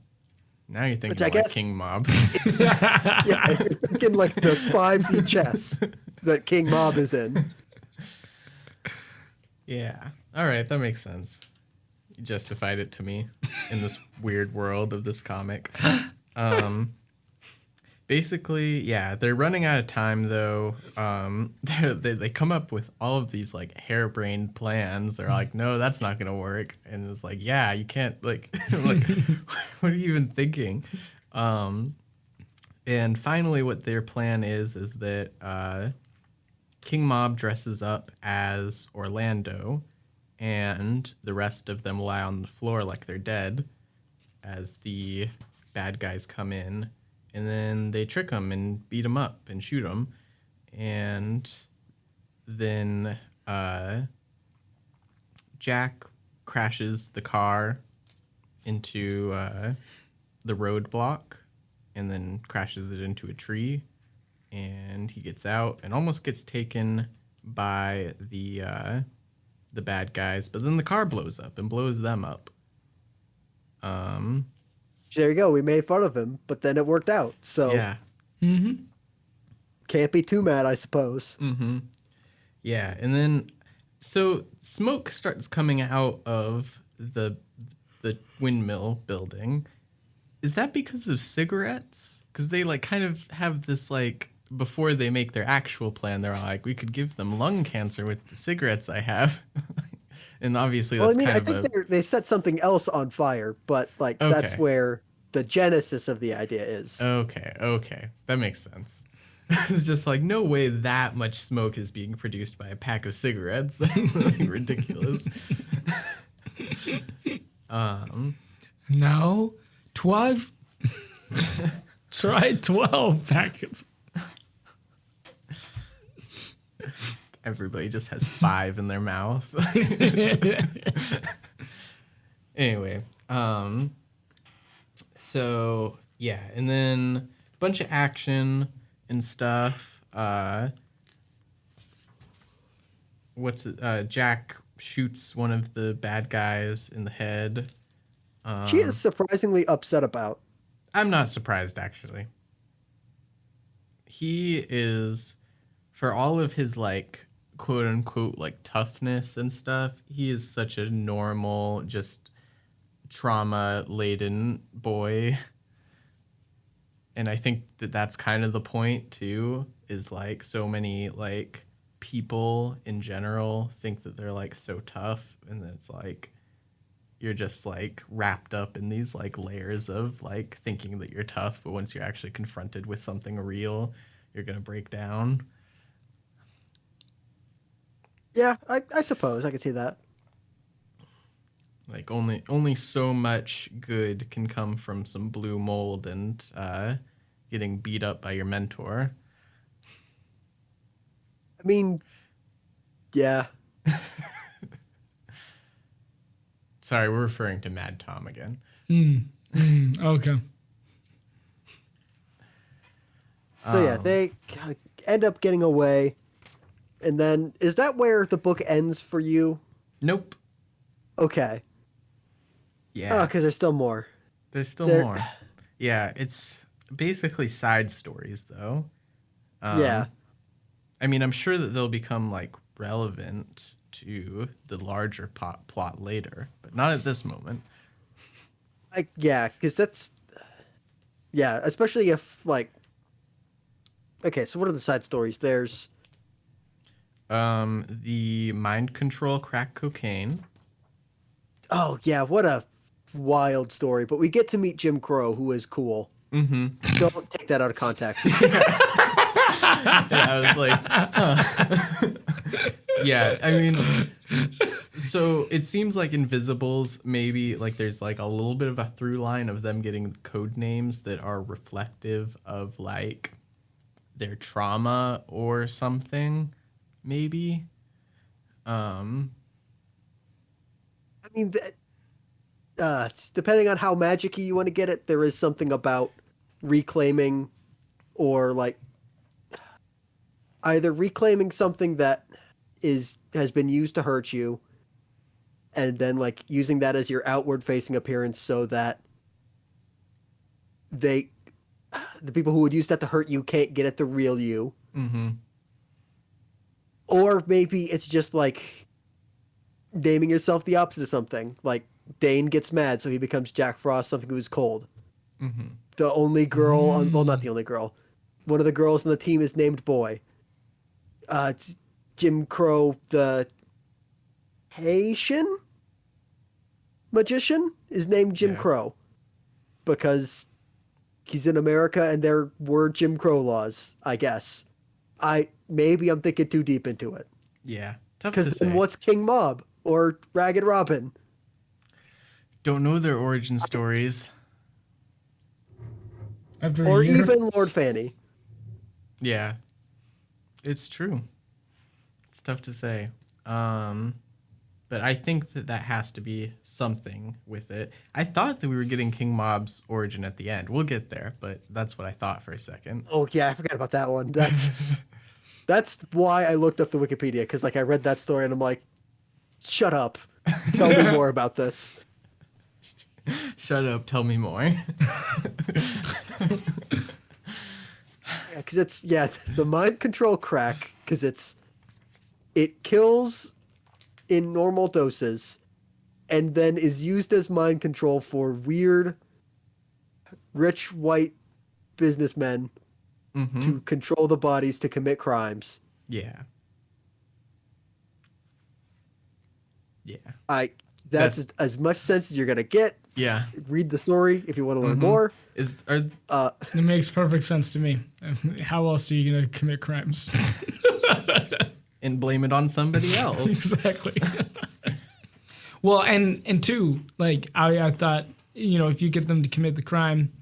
Now you're thinking I like guess- King Mob. Yeah, if you're thinking like the 5D chess that King Mob is in. Yeah. All right, that makes sense. You justified it to me in this weird world of this comic. Basically, yeah, they're running out of time though. They come up with all of these like harebrained plans. They're like, no, that's not gonna work. And it's like, yeah, you can't like, like, what are you even thinking? And finally, what their plan is that King Mob dresses up as Orlando, and the rest of them lie on the floor like they're dead as the bad guys come in. And then they trick him and beat him up and shoot him. And then Jack crashes the car into the roadblock and then crashes it into a tree. And he gets out and almost gets taken by the bad guys. But then the car blows up and blows them up. There you go. We made fun of him, but then it worked out. So Yeah. can't be too mad, I suppose. Yeah, and then so smoke starts coming out of the windmill building. Is that because of cigarettes? Because they like kind of have this like before they make their actual plan, they're like, we could give them lung cancer with the cigarettes I have. And obviously that's I kind think of they set something else on fire, but like that's Okay. where the genesis of the idea is. Okay. That makes sense. It's just like, no way that much smoke is being produced by a pack of cigarettes. Like, ridiculous. No, 12. Try 12 packets. Everybody just has 5 in their mouth. Anyway, so yeah, and then a bunch of action and stuff. Jack shoots one of the bad guys in the head. She is surprisingly upset about. I'm not surprised, actually. He is, for all of his like quote unquote like toughness and stuff, he is such a normal, just trauma laden boy. And I think that that's kind of the point too, is like so many like people in general think that they're like so tough, and it's like you're just like wrapped up in these like layers of like thinking that you're tough, but once you're actually confronted with something real, you're gonna break down. Yeah, I suppose I could see that. Like only so much good can come from some blue mold and getting beat up by your mentor. I mean, yeah. Sorry, we're referring to Mad Tom again. Okay. So yeah, they end up getting away. And then, is that where the book ends for you? Nope. Okay. Yeah. Oh, because there's still more. There's still There- more. Yeah, it's basically side stories, though. Yeah. I mean, I'm sure that they'll become, like, relevant to the larger plot later, but not at this moment. Yeah, because that's... Yeah, especially if, like... Okay, so what are the side stories? There's... The mind control crack cocaine. Oh, yeah, what a wild story. But we get to meet Jim Crow, who is cool. Mm-hmm. Don't take that out of context. Yeah, I was like, huh. Yeah, I mean, so it seems like Invisibles, maybe like there's like a little bit of a through line of them getting code names that are reflective of like their trauma or something, maybe. I mean, depending on how magic-y you want to get it, there is something about reclaiming or like either reclaiming something that has been used to hurt you, and then like using that as your outward facing appearance so that the people who would use that to hurt you can't get at the real you. Mm-hmm. Or maybe it's just like naming yourself the opposite of something. Like Dane gets mad, so he becomes Jack Frost, something who's cold. Mm-hmm. The only girl, well, not the only girl. One of the girls on the team is named Boy. It's Jim Crow, the Haitian magician, is named Jim Crow because he's in America and there were Jim Crow laws, I guess. Maybe I'm thinking too deep into it. Yeah, tough to say. Because then what's King Mob or Ragged Robin? Don't know their origin stories. Or even Lord Fanny. Yeah, it's true. It's tough to say. But I think that has to be something with it. I thought that we were getting King Mob's origin at the end. We'll get there, but that's what I thought for a second. Oh yeah, I forgot about that one. That's why I looked up the Wikipedia, because like I read that story and I'm like, shut up, tell me more about this. Shut up, tell me more. Because it's the mind control crack, because it kills in normal doses and then is used as mind control for weird rich white businessmen to control the bodies to commit crimes. Yeah. That's as much sense as you're gonna get. Yeah. Read the story if you want to learn more. It makes perfect sense to me. How else are you gonna commit crimes? And blame it on somebody else. Exactly. Well, and two, like I thought, if you get them to commit the crime,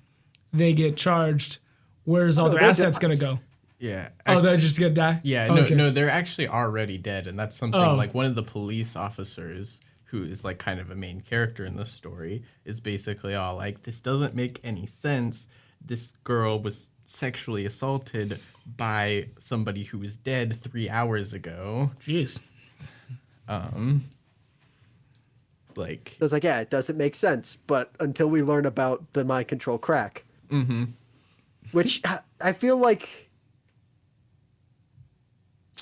they get charged. Where's all their assets gonna go? Yeah. They're just gonna die? Yeah, okay. No, they're actually already dead, and that's something like one of the police officers who is like kind of a main character in this story is basically all like, this doesn't make any sense. This girl was sexually assaulted by somebody who was dead 3 hours ago. Jeez. Like, I was like, yeah, it doesn't make sense, but until we learn about the mind control crack, which I feel like,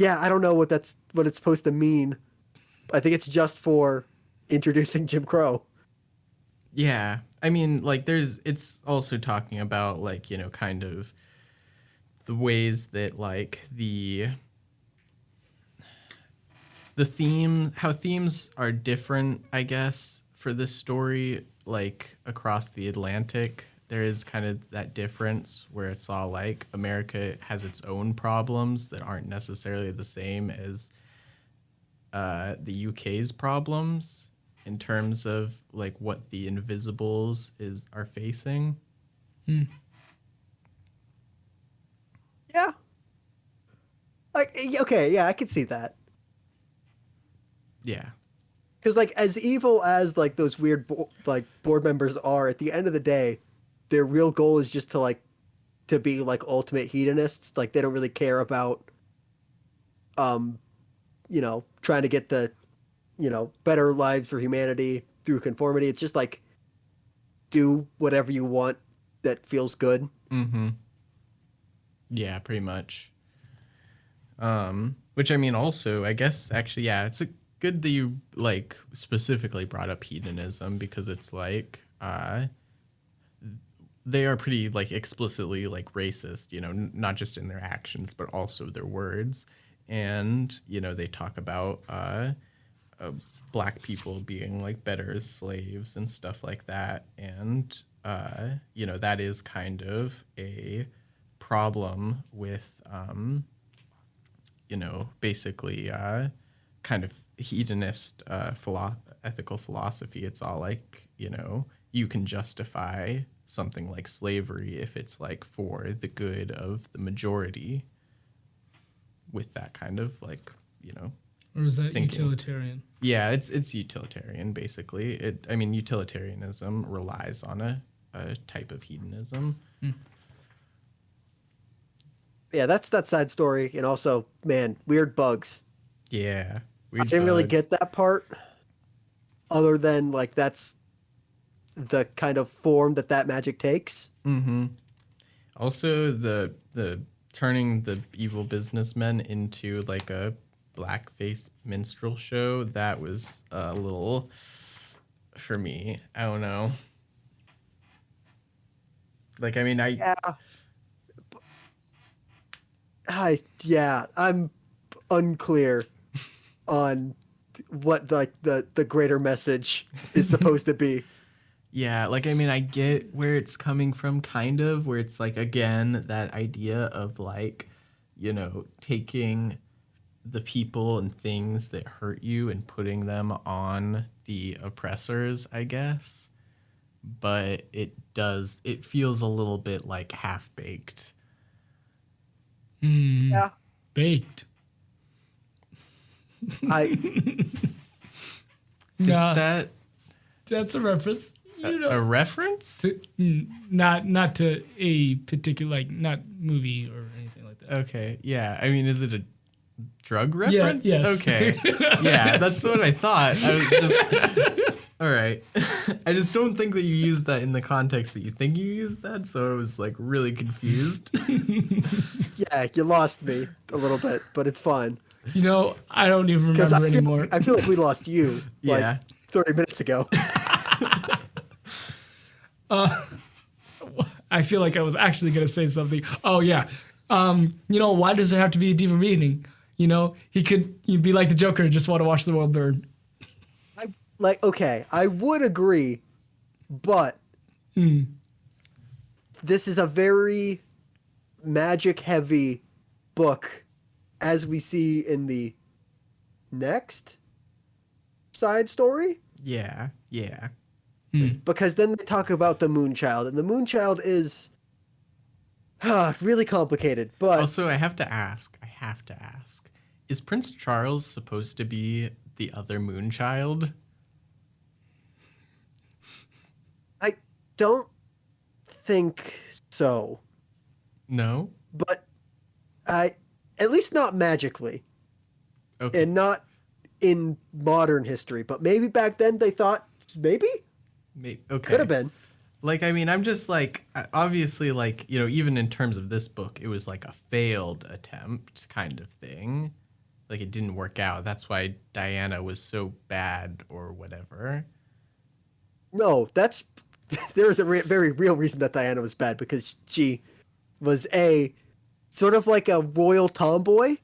I don't know what it's supposed to mean. I think it's just for introducing Jim Crow. Yeah, I mean, like, it's also talking about like, kind of the ways that like the theme, how themes are different, I guess, for this story, like across the Atlantic. There is kind of that difference where it's all like America has its own problems that aren't necessarily the same as the UK's problems in terms of like what the Invisibles are facing. Yeah. Like, okay, yeah, I could see that. Yeah. Because like as evil as like those weird board members are, at the end of the day, their real goal is just to be like ultimate hedonists. Like they don't really care about trying to get the better lives for humanity through conformity. It's just like do whatever you want that feels good. Yeah, pretty much. Which I mean, also, I guess actually, yeah, it's good that you like specifically brought up hedonism, because it's like they are pretty like explicitly like racist, not just in their actions but also their words. And they talk about black people being like better as slaves and stuff like that. And that is kind of a problem with basically kind of hedonist ethical philosophy. It's all like, you can justify something like slavery if it's like for the good of the majority, with that kind of like, or is that thinking. Utilitarian? Yeah, it's utilitarian basically. Utilitarianism relies on a type of hedonism. Yeah, that's that side story. And also, man, weird bugs. Yeah. I didn't really get that part, other than like that's the kind of form that magic takes. Mm-hmm. Also, the turning the evil businessmen into like a blackface minstrel show, that was a little, for me, I don't know. Like, I mean, I'm unclear on what like the greater message is supposed to be. Yeah, like, I mean, I get where it's coming from, kind of, where it's like, again, that idea of like, you know, taking the people and things that hurt you and putting them on the oppressors, I guess. But it feels a little bit like half-baked. Yeah. Baked. That's a reference. You know, a reference? Not to a particular, like, not movie or anything like that. Okay, yeah. I mean, is it a drug reference? Yeah, yes. Okay. Yeah, that's what I thought. I was just... All right. I just don't think that you used that in the context that you think you used that, so I was, like, really confused. Yeah, you lost me a little bit, but it's fine. You know, I don't even remember anymore. I feel like we lost you, like, 30 minutes ago. I feel like I was actually going to say something. Oh, yeah. You know, why does there have to be a deeper meaning? You know, you'd be like the Joker and just want to watch the world burn. Okay, I would agree, but this is a very magic-heavy book, as we see in the next side story. Yeah. Because then they talk about the Moonchild, and the Moonchild is really complicated. But also, I have to ask, is Prince Charles supposed to be the other Moonchild? I don't think so. No? But at least not magically. Okay. And not in modern history. But maybe back then they thought, maybe? Okay. Could have been. Like, I mean, I'm just like, obviously, like, you know, even in terms of this book, it was like a failed attempt kind of thing. Like, it didn't work out. That's why Diana was so bad or whatever. No, there's a very real reason that Diana was bad, because she was sort of like a royal tomboy.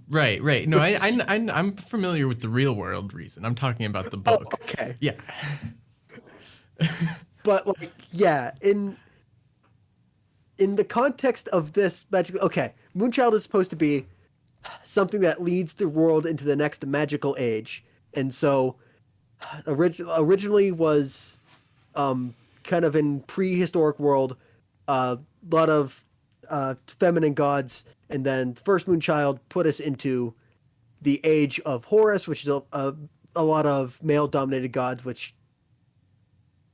Right. No, I'm familiar with the real world reason. I'm talking about the book. Oh, okay. Yeah. But like, yeah, in the context of this magic, okay, Moonchild is supposed to be something that leads the world into the next magical age, and so originally was kind of in prehistoric world, a lot of feminine gods, and then the first Moonchild put us into the age of Horus, which is a lot of male dominated gods, which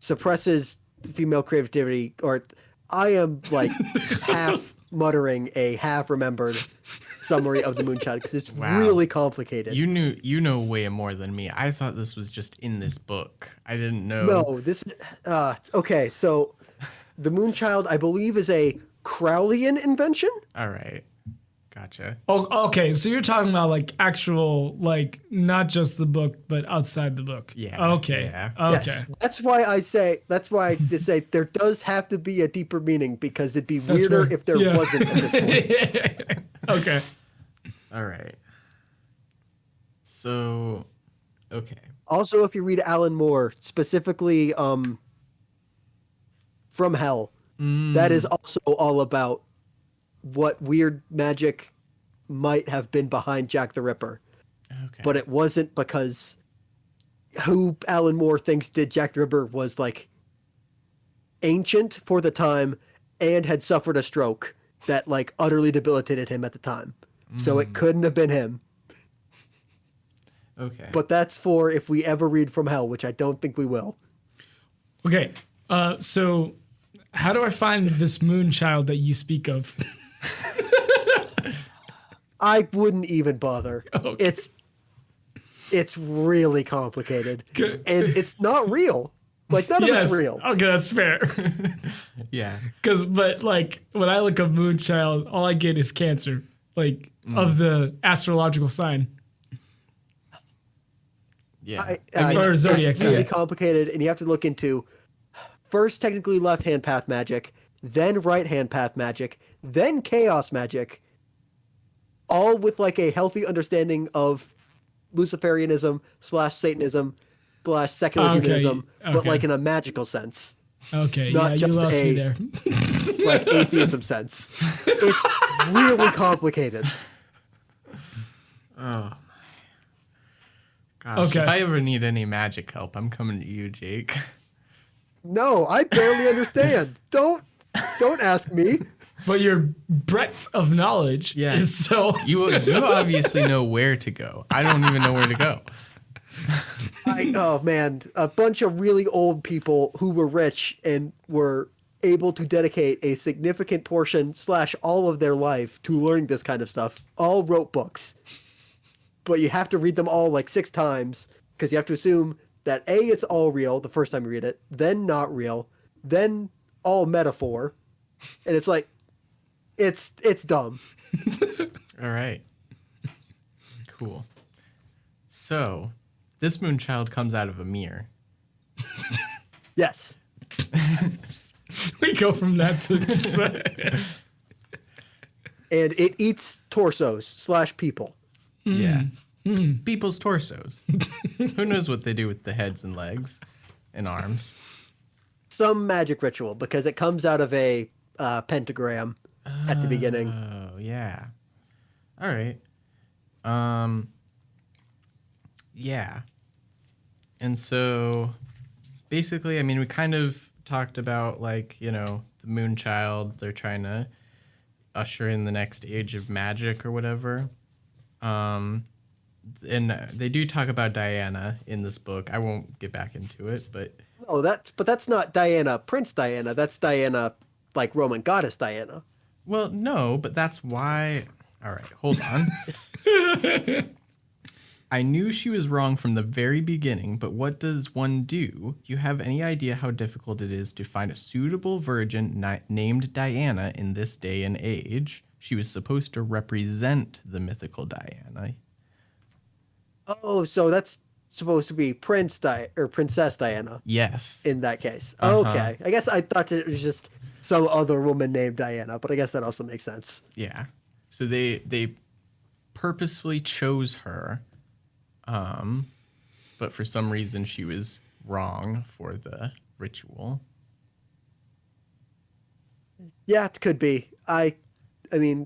suppresses female creativity. Or I am like half muttering a half remembered summary of the Moonchild, because it's really complicated. You know way more than me. I thought this was just in this book. I didn't know. No, this is okay. So the Moonchild, I believe, is a Crowleyan invention. All right. Gotcha. Oh, okay. So you're talking about like actual, like not just the book, but outside the book. Yeah. Okay. Yeah. Okay. Yes. That's why I say there does have to be a deeper meaning, because it'd be weirder if there wasn't at this point. Okay. All right. So, okay. Also, if you read Alan Moore, specifically From Hell, that is also all about what weird magic might have been behind Jack the Ripper. Okay. But it wasn't, because who Alan Moore thinks did Jack the Ripper was like ancient for the time and had suffered a stroke that like utterly debilitated him at the time. So it couldn't have been him. Okay. But that's for if we ever read From Hell, which I don't think we will. Okay. So how do I find this Moonchild that you speak of? I wouldn't even bother. Okay. It's really complicated, Good. and it's not real. Like none of it's real. Okay, that's fair. Yeah. But like when I look up Moonchild, all I get is Cancer, like of the astrological sign. Yeah. Or zodiac it's really sign. complicated, and you have to look into first technically left-hand path magic, then right-hand path magic, then chaos magic, all with like a healthy understanding of Luciferianism / Satanism / secular humanism, but like in a magical sense. Okay, Not you just lost me a- there. Like atheism sense. It's really complicated. Oh. Gosh, Okay. if I ever need any magic help, I'm coming to you, Jake. No, I barely understand. Don't ask me. But your breadth of knowledge Yeah. is so. You obviously know where to go. I don't even know where to go. Oh man, a bunch of really old people who were rich and were able to dedicate a significant portion / all of their life to learning this kind of stuff all wrote books. But you have to read them all like 6 times because you have to assume that A, it's all real the first time you read it, then not real, then all metaphor. And it's like, it's dumb. All right. Cool. So, this Moonchild comes out of a mirror. Yes. We go from that to just. And it eats torsos / people. Yeah. People's torsos. Who knows what they do with the heads and legs and arms? Some magic ritual because it comes out of a pentagram at the beginning. Oh, yeah. All right. Yeah. And so basically, I mean, we kind of talked about like, you know, the Moonchild, they're trying to usher in the next age of magic or whatever. And they do talk about Diana in this book. I won't get back into it, but No, that's not Diana, Prince Diana. That's Diana, like Roman goddess Diana. well, no, but that's why. All right, hold on. I knew she was wrong from the very beginning, but what does one do? You have any idea how difficult it is to find a suitable virgin named Diana in this day and age? She was supposed to represent the mythical Diana. Oh, so that's supposed to be Princess Diana Yes. in that case. Uh-huh. Okay. I guess I thought it was just some other woman named Diana, but I guess that also makes sense. Yeah. So they purposefully chose her, but for some reason she was wrong for the ritual. Yeah, it could be. I mean,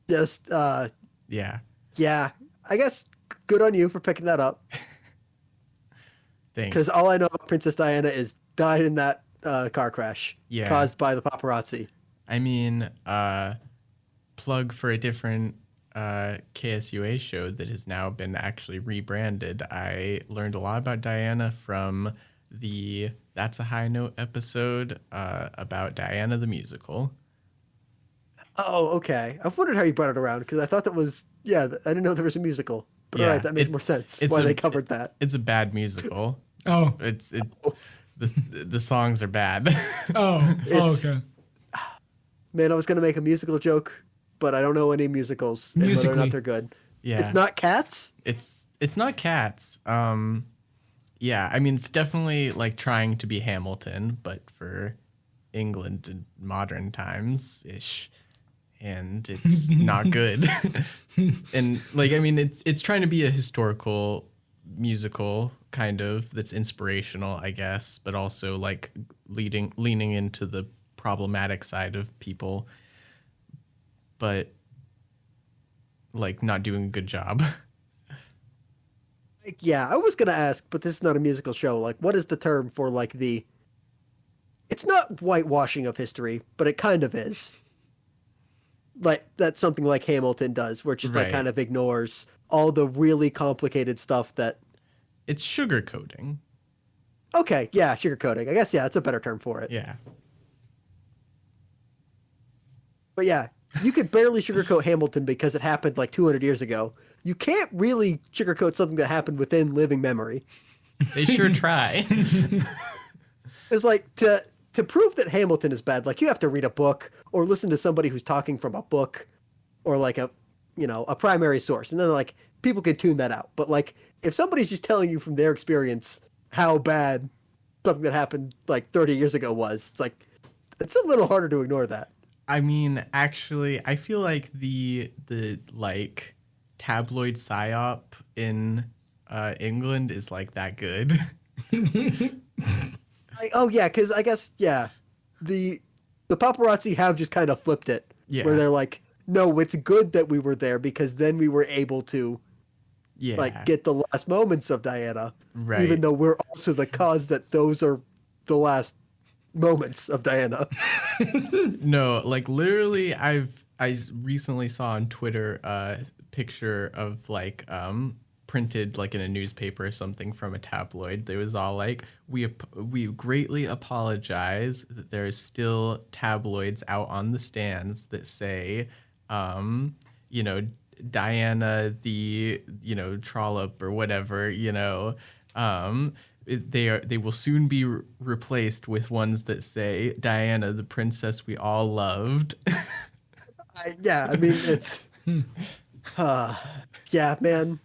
just Yeah. yeah. I guess good on you for picking that up. Thanks. Because all I know about Princess Diana is died in that car crash Yeah. caused by the paparazzi. I mean, plug for a different KSUA show that has now been actually rebranded. I learned a lot about Diana from the That's a High Note episode about Diana the musical. Oh, okay. I wondered how you brought it around because I thought that was I didn't know there was a musical. But Yeah, all right, that makes more sense it's why a- they covered that. It's a bad musical. Oh, The songs are bad. It's- okay. Man, I was gonna make a musical joke, but I don't know any musicals and whether or Musically. not they're good. Yeah. It's not Cats. It's not Cats. Yeah, I mean it's definitely like trying to be Hamilton, but for England in modern times ish, and it's not good. And like I mean it's trying to be a historical musical kind of that's inspirational, I guess, but also like leaning into the problematic side of people, but like not doing a good job. Like, yeah, I was gonna ask, but this is not a musical show. Like, what is the term for like the? It's not whitewashing of history, but it kind of is. Like that's something like Hamilton does, where it just like Right. kind of ignores all the really complicated stuff that. It's sugarcoating. Okay, yeah, sugarcoating. I guess yeah, that's a better term for it. Yeah. But yeah, you could barely sugarcoat Hamilton because it happened like 200 years ago. You can't really sugarcoat something that happened within living memory. They sure try. It's like to prove that Hamilton is bad, like you have to read a book or listen to somebody who's talking from a book or like a primary source. And then like people can tune that out. But like if somebody's just telling you from their experience how bad something that happened like 30 years ago was, it's a little harder to ignore that. I mean, actually, I feel like the like tabloid psyop in England is like that good. Oh yeah, because I guess the paparazzi have just kind of flipped it, where they're like, no, it's good that we were there because then we were able to like get the last moments of Diana, right? Even though we're also the cause that those are the last moments of Diana. No, like literally, I recently saw on Twitter a picture of like printed like in a newspaper or something from a tabloid. They was all like, we greatly apologize that there's still tabloids out on the stands that say, Diana the trollop or whatever, they will soon be replaced with ones that say Diana the princess we all loved. I mean it's yeah, man.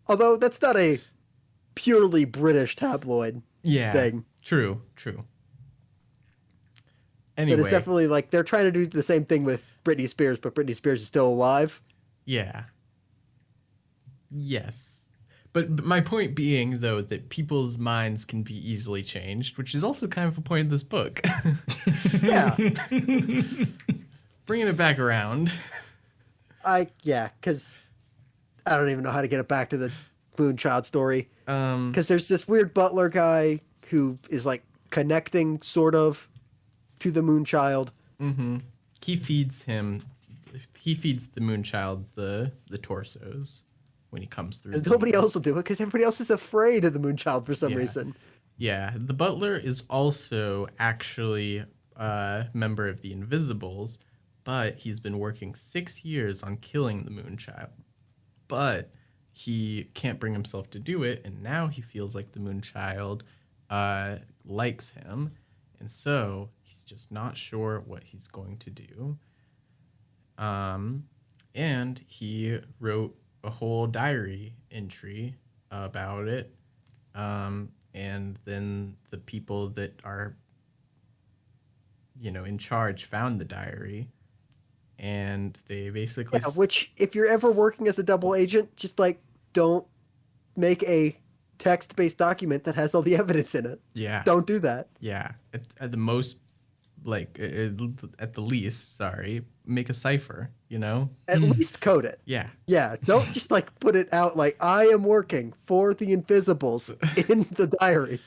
Although that's not a purely British tabloid thing. True. Anyway. But it's definitely like they're trying to do the same thing with Britney Spears, but Britney Spears is still alive. Yeah. Yes. But my point being, though, that people's minds can be easily changed, which is also kind of a point of this book. Yeah. Bringing it back around. Because I don't even know how to get it back to the Moonchild story. Because there's this weird butler guy who is like connecting sort of to the Moonchild. Mm-hmm. He feeds the Moonchild the torsos when he comes through. Because nobody else will do it because everybody else is afraid of the Moonchild for some reason. Yeah, the butler is also actually a member of the Invisibles, but he's been working 6 years on killing the Moonchild. But he can't bring himself to do it, and now he feels like the Moonchild likes him, and so he's just not sure what he's going to do. And he wrote a whole diary entry about it, and then the people that are, in charge found the diary. And they basically... Yeah, which, if you're ever working as a double agent, just, don't make a text-based document that has all the evidence in it. Yeah. Don't do that. Yeah. At the most, at the least, make a cipher, At least code it. Yeah. Yeah, don't just, put it out like, I am working for the Invisibles in the diary.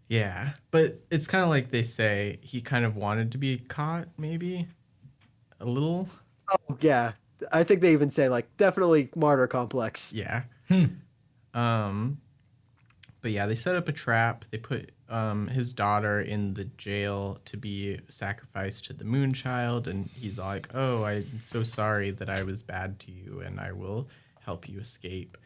Yeah, but it's kind of like they say he kind of wanted to be caught, maybe a little. Oh yeah, I think they even say definitely martyr complex. Yeah. But yeah, they set up a trap. They put his daughter in the jail to be sacrificed to the Moonchild, and he's all like, "Oh, I'm so sorry that I was bad to you, and I will help you escape."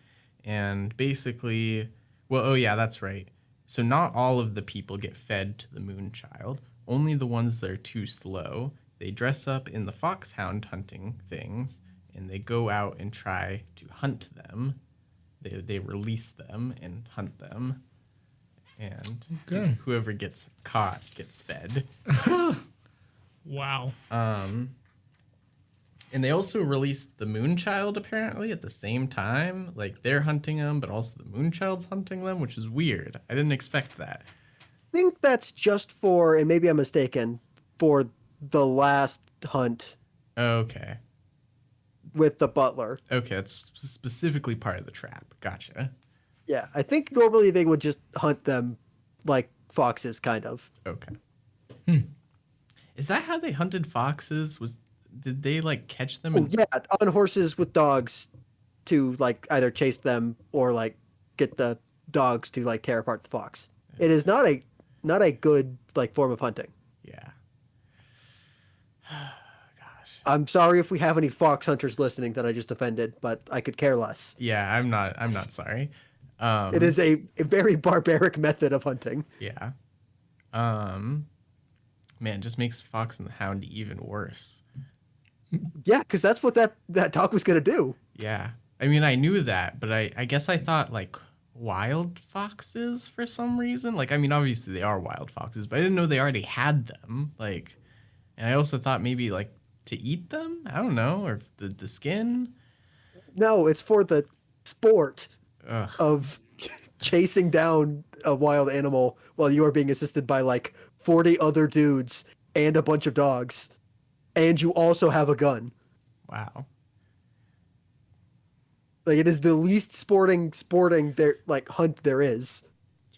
And basically, that's right. So not all of the people get fed to the Moonchild, only the ones that are too slow. They dress up in the foxhound hunting things, and they go out and try to hunt them. They release them and hunt them, and whoever gets caught gets fed. Wow. And they also released the Moonchild, apparently, at the same time. They're hunting them, but also the Moonchild's hunting them, which is weird. I didn't expect that. I think that's just for, and maybe I'm mistaken, for the last hunt. Okay. With the butler. Okay, that's specifically part of the trap. Gotcha. Yeah, I think normally they would just hunt them like foxes, kind of. Okay. Is that how they hunted foxes? Did they catch them? On horses with dogs to either chase them or get the dogs to tear apart the fox. It is not a good form of hunting. Yeah. Gosh. I'm sorry if we have any fox hunters listening that I just offended, but I could care less. Yeah, I'm not sorry. It is a very barbaric method of hunting. Yeah. Man, it just makes Fox and the Hound even worse. Yeah, because that's what that dog was gonna do. Yeah. I mean, I knew that, but I guess I thought like wild foxes for some reason. Like, I mean, obviously they are wild foxes, but I didn't know they already had them. Like, and I also thought maybe like to eat them. I don't know, or the skin. No, it's for the sport Ugh. of chasing down a wild animal while you are being assisted by like 40 other dudes and a bunch of dogs, and you also have a gun. Wow. Like, it is the least sporting there like hunt there is.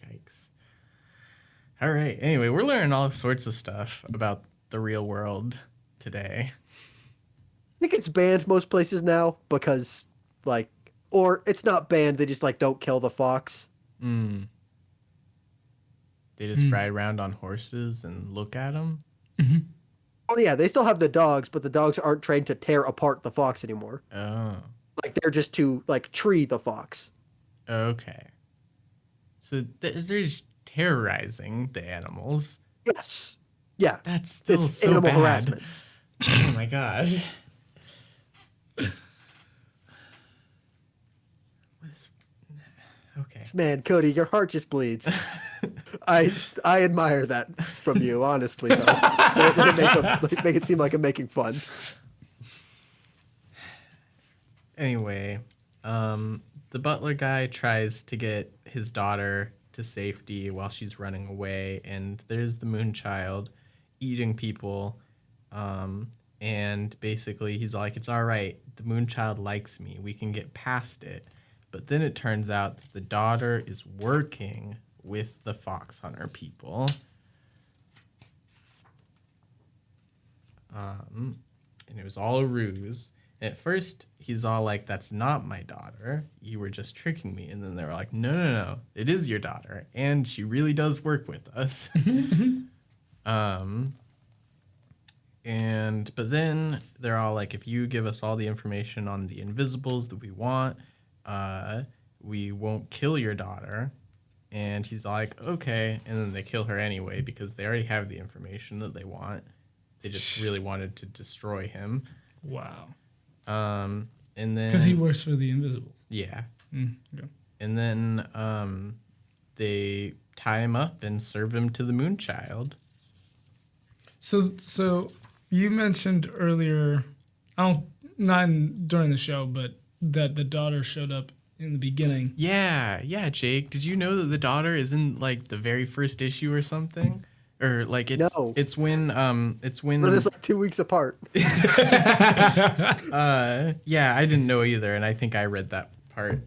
Yikes. All right. Anyway, we're learning all sorts of stuff about the real world today. I think it's banned most places now because like, or it's not banned, they just like don't kill the fox. Mm. They just ride around on horses and look at them. Oh yeah, they still have the dogs, but the dogs aren't trained to tear apart the fox anymore. Oh. Like, they're just to like tree the fox. Okay. So they're just terrorizing the animals. Yes. Yeah. That's still It's so animal bad. harassment. Oh my gosh. Okay. Man, Cody, your heart just bleeds. I admire that from you, honestly. Though. Don't let it make it seem like I'm making fun. Anyway, the butler guy tries to get his daughter to safety while she's running away, and there's the Moonchild eating people. And basically he's like, it's all right. The Moonchild likes me. We can get past it. But then it turns out that the daughter is working with the fox hunter people. And it was all a ruse. And at first, he's all like, that's not my daughter. You were just tricking me. And then they were like, no. It is your daughter. And she really does work with us. But then they're all like, if you give us all the information on the invisibles that we want, we won't kill your daughter. And he's like, okay. And then they kill her anyway because they already have the information that they want. They just really wanted to destroy him. Wow. And then Because he works for the Invisibles. yeah. Okay. And then they tie him up and serve him to the Moonchild. So you mentioned earlier, during the show, but that the daughter showed up in the beginning. Yeah, Jake. Did you know that the daughter is in like the very first issue or something? Or like it's No. it's when But it's like 2 weeks apart. yeah, I didn't know either, and I think I read that part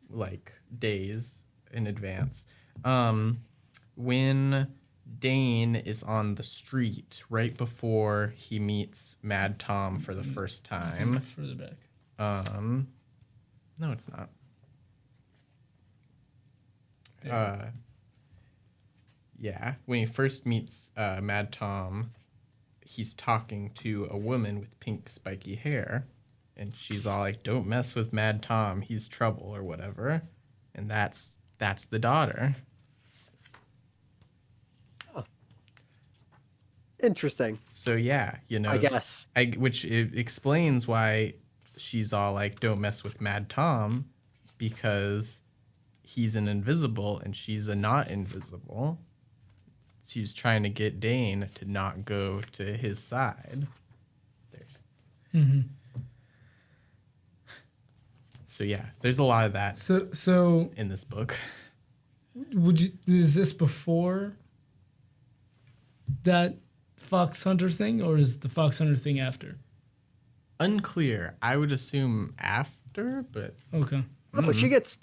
like days in advance. When Dane is on the street right before he meets Mad Tom for the first time. Further back. No, it's not. Yeah, when he first meets Mad Tom, he's talking to a woman with pink spiky hair, and she's all like, "Don't mess with Mad Tom, he's trouble," or whatever. And that's the daughter. Interesting. So yeah, I guess. which it explains why she's all like, "Don't mess with Mad Tom," because he's an invisible and she's a not invisible. She's trying to get Dane to not go to his side. There. Mm-hmm. So yeah, there's a lot of that So in this book. is this before that Fox Hunter thing, or is the Fox Hunter thing after? Unclear. I would assume after, but Okay. Oh, she gets.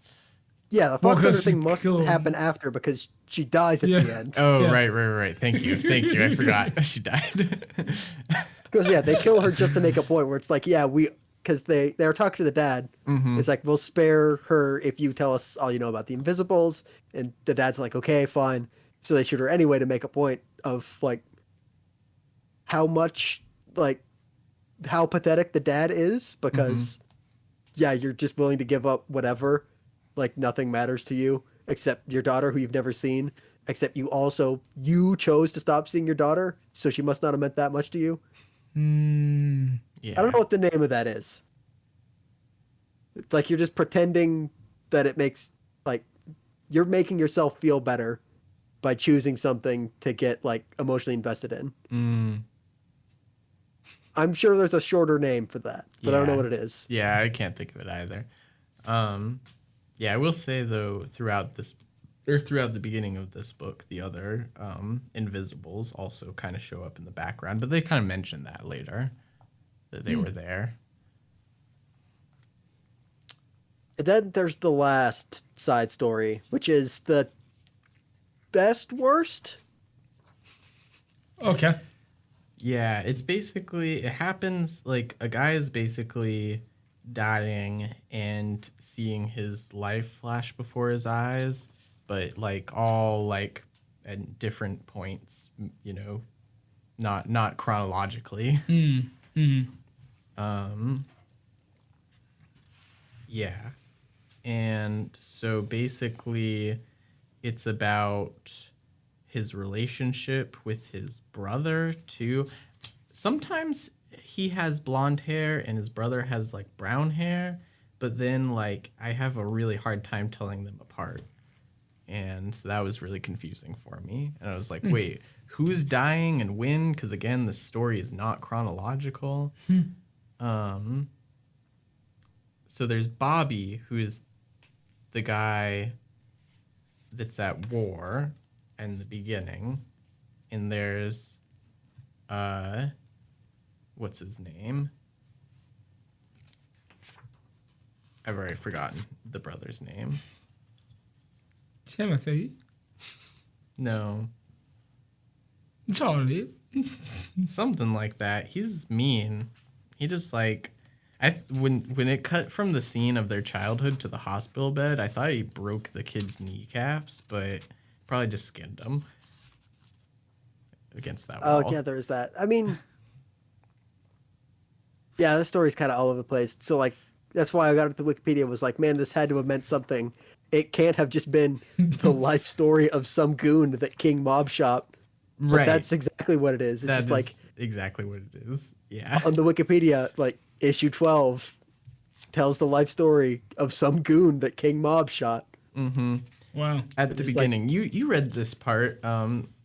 Yeah, the Well, Fox Hunter 'cause thing must cool. happen after because she dies at Yeah. the end. oh Yeah. right. Thank you. I forgot she died. Because yeah, they kill her just to make a point where it's like, yeah, because they were talking to the dad. Mm-hmm. It's like, we'll spare her if you tell us all you know about the Invisibles. And the dad's like, okay, fine. So they shoot her anyway to make a point of like how much like how pathetic the dad is because yeah, you're just willing to give up whatever, like nothing matters to you except your daughter who you've never seen, except you chose to stop seeing your daughter, so she must not have meant that much to you. Yeah. I don't know what the name of that is. It's like you're just pretending that it makes, like, you're making yourself feel better by choosing something to get like emotionally invested in. I'm sure there's a shorter name for that, but I don't know what it is. Yeah, I can't think of it either. Yeah, I will say though, throughout the beginning of this book, the other Invisibles also kind of show up in the background, but they kind of mention that later, that they were there. And then there's the last side story, which is the best worst. Okay. Yeah, it's basically, it happens like a guy is basically dying and seeing his life flash before his eyes, but like all like at different points, you know, not chronologically. Yeah. And so basically it's about his relationship with his brother too. Sometimes he has blonde hair and his brother has like brown hair, but then like I have a really hard time telling them apart. And so that was really confusing for me. And I was like, wait, who's dying and when? Because again, the story is not chronological. So there's Bobby, who is the guy that's at war in the beginning. And there's, what's his name? I've already forgotten the brother's name. Timothy. No. Charlie. Something like that. He's mean. He just like, when it cut from the scene of their childhood to the hospital bed, I thought he broke the kid's kneecaps, but probably just skinned them against that wall. Oh yeah, there's that. I mean, yeah, the story's kind of all over the place. So like, that's why I got it to Wikipedia. Was like, man, this had to have meant something. It can't have just been the life story of some goon that King Mob shot. But Right. that's exactly what it is. It's just like exactly what it is. Yeah. on the Wikipedia, like issue 12 tells the life story of some goon that King Mob shot. Wow. At the It's beginning, you read this part.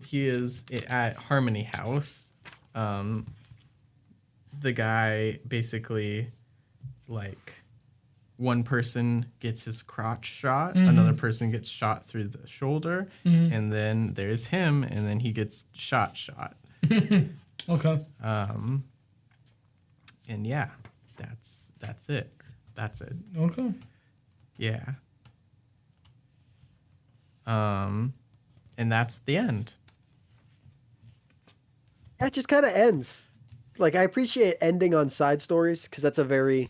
He is at Harmony House. The guy basically, like, one person gets his crotch shot, another person gets shot through the shoulder, and then there's him, and then he gets shot. Okay. And yeah, that's it. That's it. Okay. Yeah. And that's the end. It just kind of ends. Like, I appreciate ending on side stories because that's a very,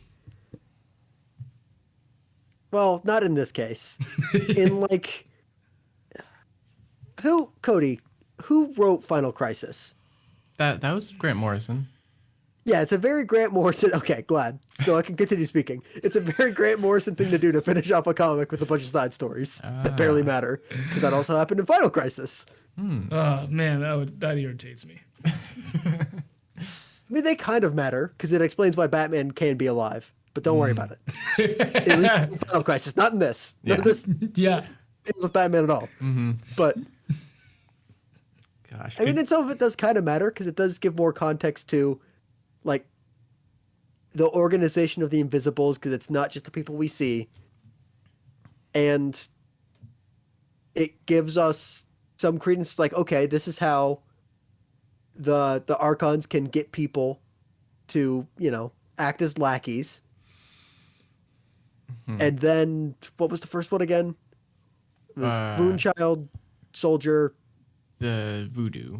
well, not in this case. In like, Cody, who wrote Final Crisis? That was Grant Morrison. Yeah, it's a very Grant Morrison. Okay, glad. So I can continue speaking. It's a very Grant Morrison thing to do to finish off a comic with a bunch of side stories that barely matter, because that also happened in Final Crisis. Oh man, that irritates me. I mean, they kind of matter because it explains why Batman can be alive, but don't worry about it. At least in Final Crisis, not in this. None of this Yeah. is with Batman at all. But Gosh. I mean, and some of it does kind of matter because it does give more context to, like, the organization of the Invisibles, because it's not just the people we see, and it gives us some credence. Like, okay, this is how the Archons can get people to, you know, act as lackeys. And then what was the first one again? It was Moonchild, Soldier. The voodoo.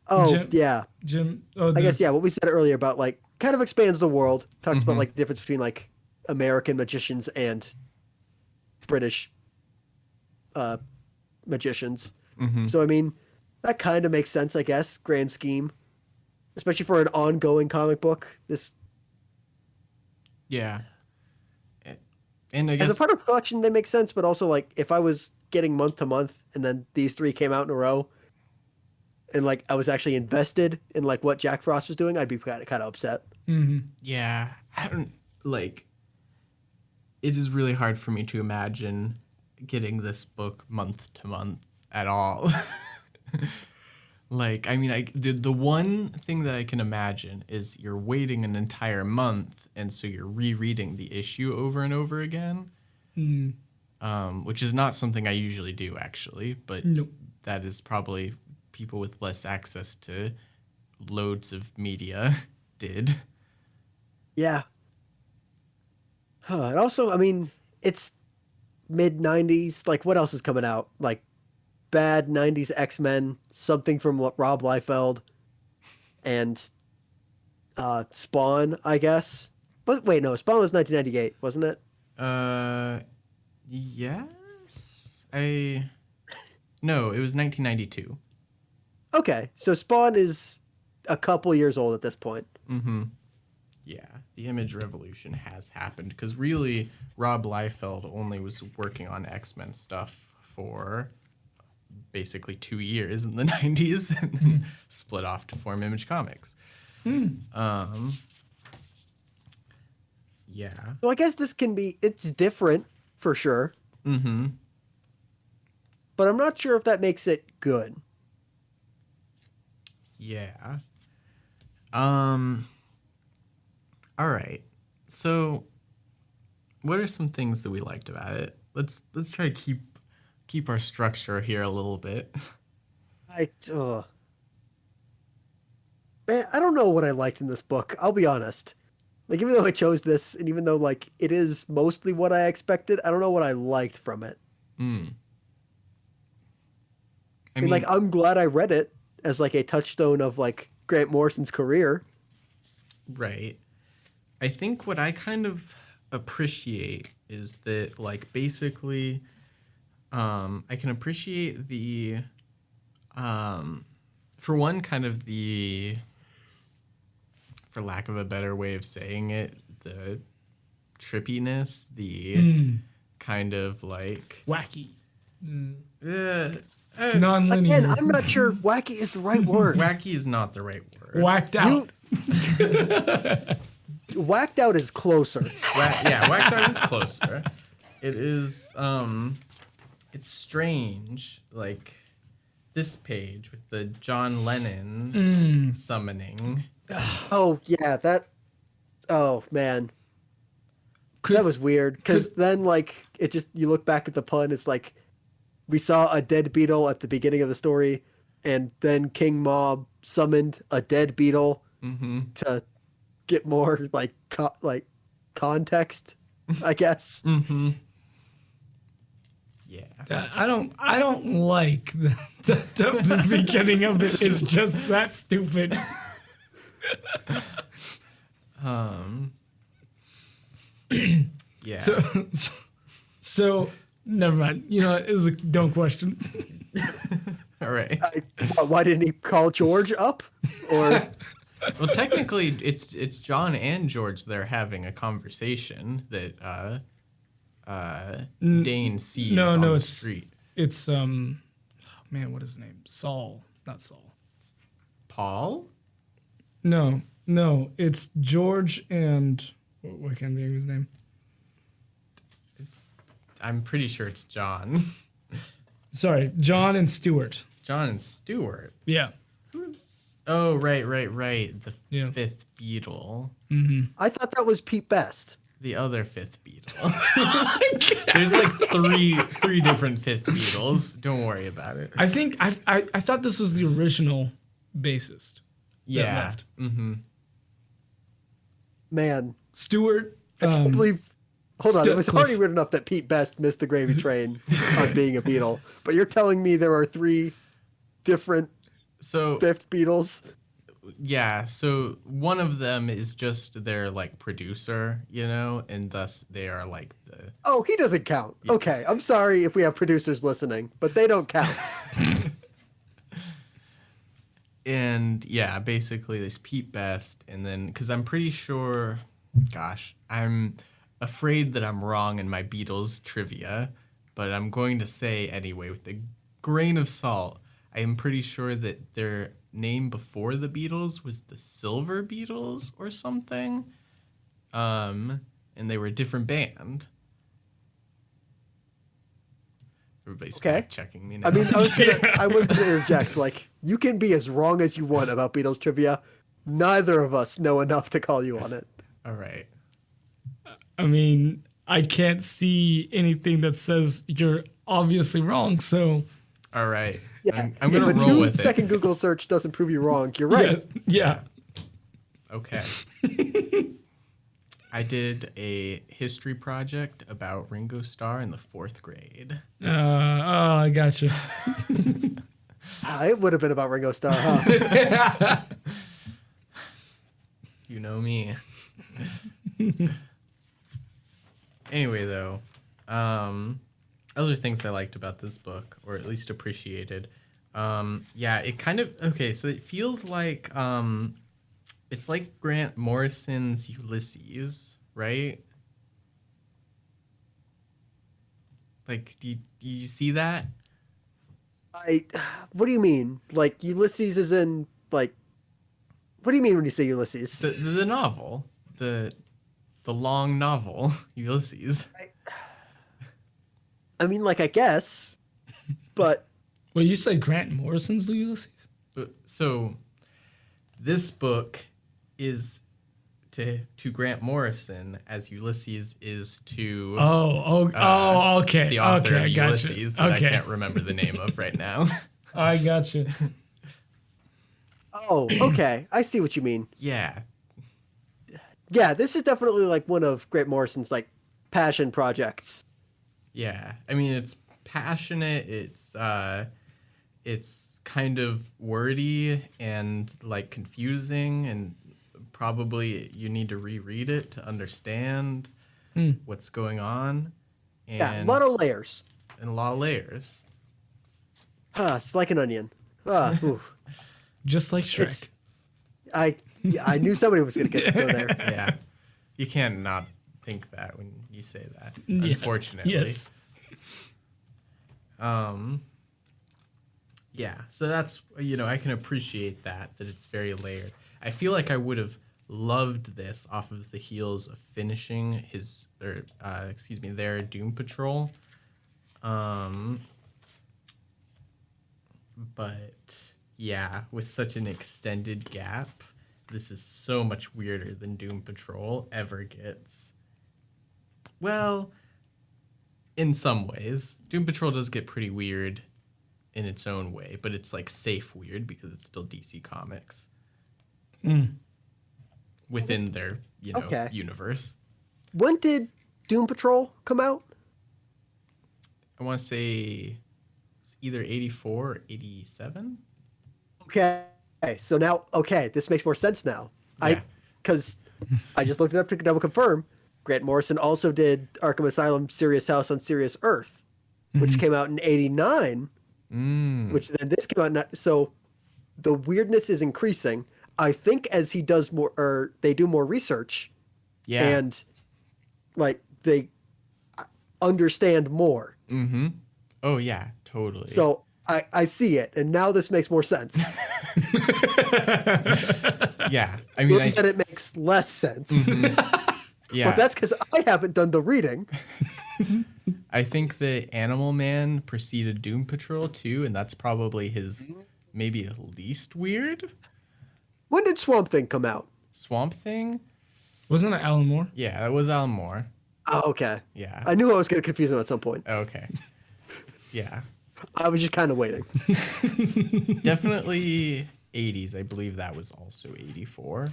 Oh, yeah. Jim. Oh, I guess, yeah, what we said earlier about, like, kind of expands the world. Talks about, like, the difference between, like, American magicians and British magicians. So, I mean, that kind of makes sense, I guess, grand scheme. especially for an ongoing comic book. This Yeah. And I as a guess part of a collection, they make sense. But also, like, if I was getting month to month and then these 3 came out in a row, and like I was actually invested in like what Jack Frost was doing, I'd be kind of upset. yeah, I don't like. It is really hard for me to imagine getting this book month to month at all. Like, I mean, the one thing that I can imagine is you're waiting an entire month, and so you're rereading the issue over and over again, which is not something I usually do, actually. But Nope. that is probably people with less access to loads of media did. Yeah. And also, I mean, it's mid 90s. Like, what else is coming out? Like, bad 90s X-Men, something from Rob Liefeld, and Spawn, I guess. But wait, no, Spawn was 1998, wasn't it? Yes. No, it was 1992. Okay, so Spawn is a couple years old at this point. Mm-hmm. Yeah, the image revolution has happened because really Rob Liefeld only was working on X-Men stuff for basically 2 years in the 90s and then split off to form Image Comics. Yeah. So I guess this can be, it's different for sure. Mm-hmm. But I'm not sure if that makes it good. Yeah. All right. So what are some things that we liked about it? Let's try to keep our structure here a little bit. Man, I don't know what I liked in this book. I'll be honest. Like, even though I chose this, and even though like it is mostly what I expected, I don't know what I liked from it. I mean, like, I'm glad I read it as like a touchstone of like Grant Morrison's career. Right. I think what I kind of appreciate is that, like, basically, I can appreciate the, for one, kind of the, for lack of a better way of saying it, the trippiness, the kind of like Wacky. Non-linear. Again, I'm not sure wacky is the right word. Wacky is not the right word. Whacked out. Whacked out is closer. Whacked out is closer. It is, it's strange, like this page with the John Lennon summoning. Oh, yeah, oh, man. That was weird, because then, like, it just, you look back at the pun, it's like, we saw a dead beetle at the beginning of the story, and then King Mob summoned a dead beetle to get more like context, I guess. Yeah. I don't like the beginning of it is just that stupid. Yeah. So never mind. You know, it was a dumb question. All right. Why didn't he call George up? Or well, technically, it's John and George that are having a conversation that Dane sees on the street. It's man, what is his name? Saul, not Saul. Paul? No, it's George and what can't think of his name? I'm pretty sure it's John. Sorry, John and Stuart. John and Stuart. Yeah. Oh, right. The fifth Beatle. I thought that was Pete Best. The other fifth Beatle. There's like three different fifth Beatles. Don't worry about it. I think I thought this was the original bassist. Yeah. Left. Man, Stuart. I can't believe. Hold on, it was already weird enough that Pete Best missed the gravy train on being a Beatle, but you're telling me there are 3 different fifth Beatles? Yeah, so one of them is just their like producer, you know, and thus they are like the. Oh, he doesn't count. Yeah. Okay, I'm sorry if we have producers listening, but they don't count. And yeah, basically this Pete Best, and then because I'm pretty sure, gosh, I'm afraid that I'm wrong in my Beatles trivia, but I'm going to say anyway with a grain of salt. I am pretty sure that their name before the Beatles was the Silver Beatles or something, and they were a different band. Everybody's fact checking me now. I mean, I was gonna interject. Like, you can be as wrong as you want about Beatles trivia. Neither of us know enough to call you on it. All right. I mean, I can't see anything that says you're obviously wrong. So, all right. Yeah, I'm gonna if a roll with it. 2-second Google search doesn't prove you wrong, you're right. Yeah. Okay. I did a history project about Ringo Starr in the 4th grade. I gotcha. It would have been about Ringo Starr, huh? You know me. Anyway, though, other things I liked about this book, or at least appreciated, it kind of, okay, so it feels like, it's like Grant Morrison's Ulysses, right? Like, do you see that? What do you mean? Like, Ulysses is in, like, what do you mean when you say Ulysses? The novel, the long novel, Ulysses. I mean, like, I guess, but... Well, you said Grant Morrison's Ulysses? So, this book is to Grant Morrison as Ulysses is to okay, the author okay, of Ulysses that I can't remember the name of right now. I gotcha. Oh, okay, I see what you mean. Yeah, this is definitely like one of Grant Morrison's like passion projects. yeah. I mean, it's passionate. It's kind of wordy and like confusing, and probably you need to reread it to understand what's going on. And Yeah, a lot of layers. And a lot of layers. It's like an onion. Just like Shrek. I knew somebody was going to go there. Yeah. You can't not think that when you say that, unfortunately. Yes. Yeah, so that's, I can appreciate that it's very layered. I feel like I would have loved this off of the heels of finishing their Doom Patrol. But yeah, with such an extended gap, this is so much weirder than Doom Patrol ever gets. Well, in some ways, Doom Patrol does get pretty weird in its own way, but it's like safe weird because it's still DC Comics within their universe. When did Doom Patrol come out? I want to say it's either 84 or 87. Okay, so now this makes more sense now. Yeah. Because I just looked it up to double confirm. Grant Morrison also did Arkham Asylum, Serious House on Serious Earth, which came out in '89. Which then this came out. So the weirdness is increasing. I think as he does more, or they do more research, and like they understand more. Mm-hmm. Oh yeah, totally. So I see it, and now this makes more sense. Yeah, I mean, that it makes less sense. Mm-hmm. Yeah, but that's because I haven't done the reading. I think the Animal Man preceded Doom Patrol too, and that's probably his maybe least weird. When did Swamp Thing come out? Swamp Thing? Wasn't it Alan Moore? Yeah, that was Alan Moore. Oh, okay. Yeah. I knew I was going to confuse him at some point. Okay. Yeah. I was just kind of waiting. Definitely 80s. I believe that was also 84.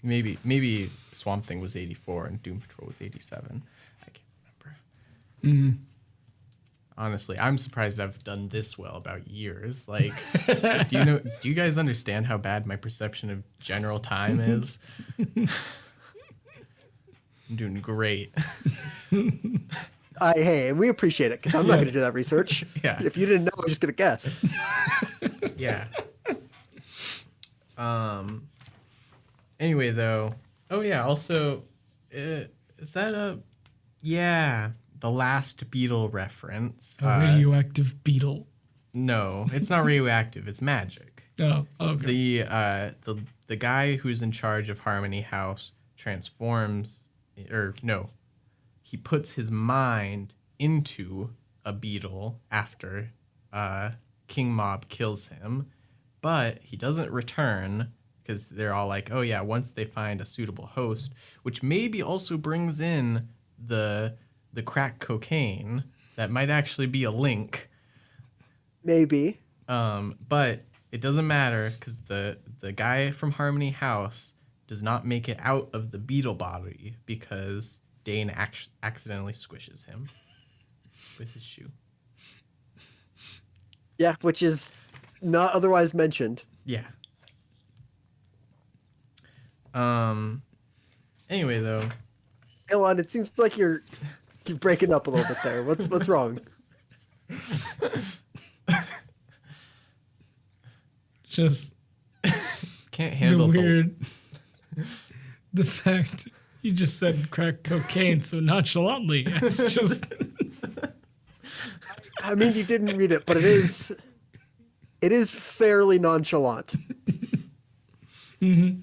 Maybe Swamp Thing was 84 and Doom Patrol was 87. I can't remember. Honestly, I'm surprised I've done this well about years. Like, do you guys understand how bad my perception of general time is? I'm doing great. Hey, and we appreciate it because I'm not going to do that research. Yeah. If you didn't know, I'm just going to guess. Yeah. Anyway, though. Oh yeah. Also, is that the last beetle reference? A radioactive beetle. No, it's not radioactive. It's magic. Oh, okay. The guy who's in charge of Harmony House transforms, he puts his mind into a beetle after King Mob kills him, but he doesn't return because they're all like, oh yeah, once they find a suitable host, which maybe also brings in the crack cocaine. That might actually be a link. Maybe. But it doesn't matter because the guy from Harmony House does not make it out of the beetle body because Dane accidentally squishes him with his shoe. Yeah, which is not otherwise mentioned. Yeah. Anyway, though. Elon, it seems like you're breaking up a little bit there. What's wrong? Just can't handle the fact you just said crack cocaine so nonchalantly. It's just. I mean, you didn't read it, but it is fairly nonchalant. Mm-hmm.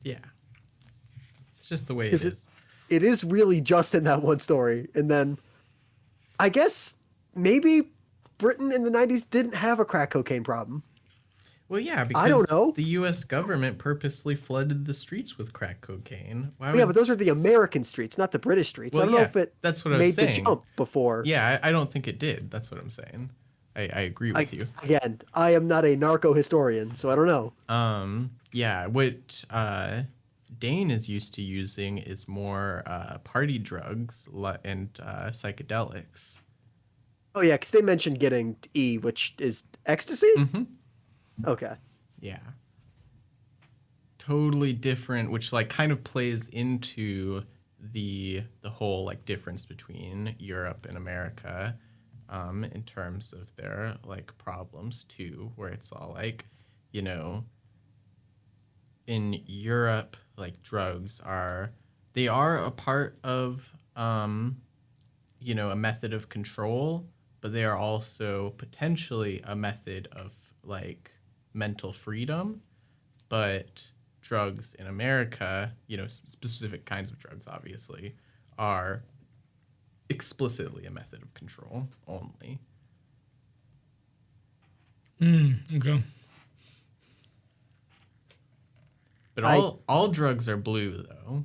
Yeah. It's just the way it is. It is really just in that one story. And then I guess maybe Britain in the 90s didn't have a crack cocaine problem. Well, yeah, because I don't know. The U.S. government purposely flooded the streets with crack cocaine. Yeah, but those are the American streets, not the British streets. Well, I don't know if it that's what I was saying. The jump before. Yeah, I don't think it did. That's what I'm saying. I agree with you. Again, I am not a narco historian, so I don't know. Yeah, what Dane is used to using is more party drugs and psychedelics. Oh, yeah, because they mentioned getting E, which is ecstasy? Mm-hmm. Okay. Yeah. Totally different, which like kind of plays into the whole like difference between Europe and America in terms of their like problems too, where it's all like, in Europe, like drugs are a part of a method of control, but they are also potentially a method of like mental freedom. But drugs in America, specific kinds of drugs obviously, are explicitly a method of control only. Okay. But all drugs are blue though.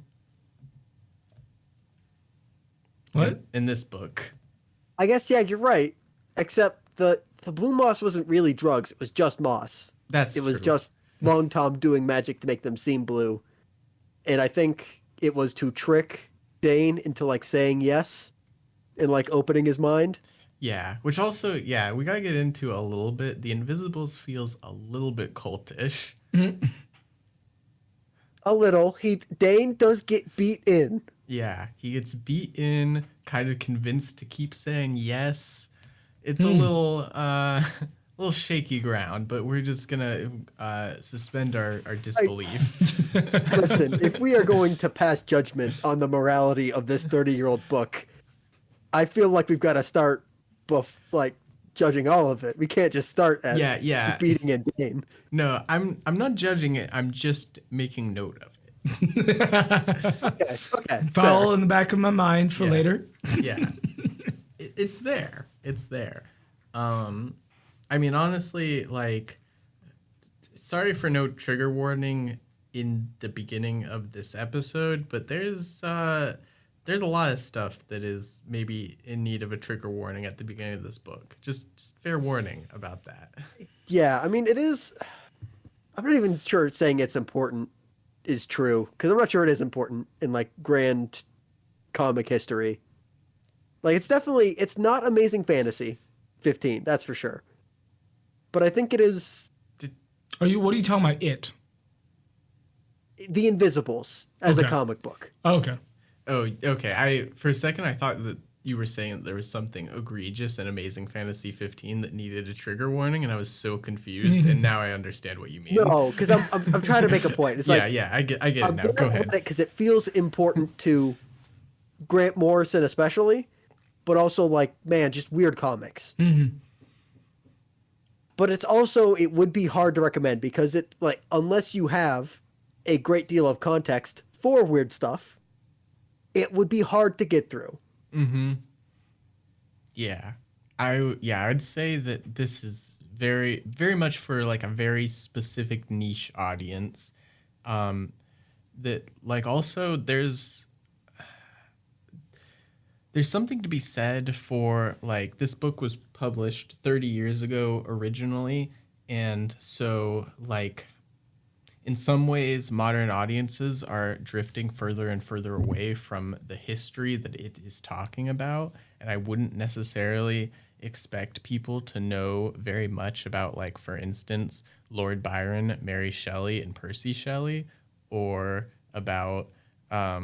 What? In this book. I guess, yeah, you're right. Except the blue moss wasn't really drugs. It was just moss. It was just Long Tom doing magic to make them seem blue. And I think it was to trick Dane into like saying yes and like opening his mind. Yeah, which also, we gotta get into a little bit. The Invisibles feels a little bit cultish. A little. Dane does get beat in. Yeah, he gets beat in, kind of convinced to keep saying yes. It's a little shaky ground, but we're just gonna suspend our disbelief. Listen, if we are going to pass judgment on the morality of this 30-year-old book, I feel like we've got to start judging all of it. We can't just start at the beating and Dane. No, I'm not judging it. I'm just making note of it. Okay. File in the back of my mind for later. Yeah. It's there. It's there. I mean, honestly, like, sorry for no trigger warning in the beginning of this episode, but there's a lot of stuff that is maybe in need of a trigger warning at the beginning of this book. Just fair warning about that. Yeah, I mean, it is. I'm not even sure saying it's important is true, because I'm not sure it is important in like grand comic history. Like, it's not Amazing Fantasy 15, that's for sure. But I think it is. What are you talking about? It? The Invisibles as a comic book. Okay. Oh, okay. For a second I thought that you were saying that there was something egregious in Amazing Fantasy 15 that needed a trigger warning, and I was so confused, and now I understand what you mean. No, because I'm trying to make a point. It's like, I get it now. Go ahead. Because it feels important to Grant Morrison especially, but also like, man, just weird comics. Mm-hmm. But it's also, it would be hard to recommend because it, like, unless you have a great deal of context for weird stuff, it would be hard to get through. Mm-hmm. Yeah. I'd say that this is very, very much for like a very specific niche audience. That like also there's something to be said for like this book was published 30 years ago originally, and so like in some ways modern audiences are drifting further and further away from the history that it is talking about, and I wouldn't necessarily expect people to know very much about, like, for instance, Lord Byron, Mary Shelley, and Percy Shelley, or about I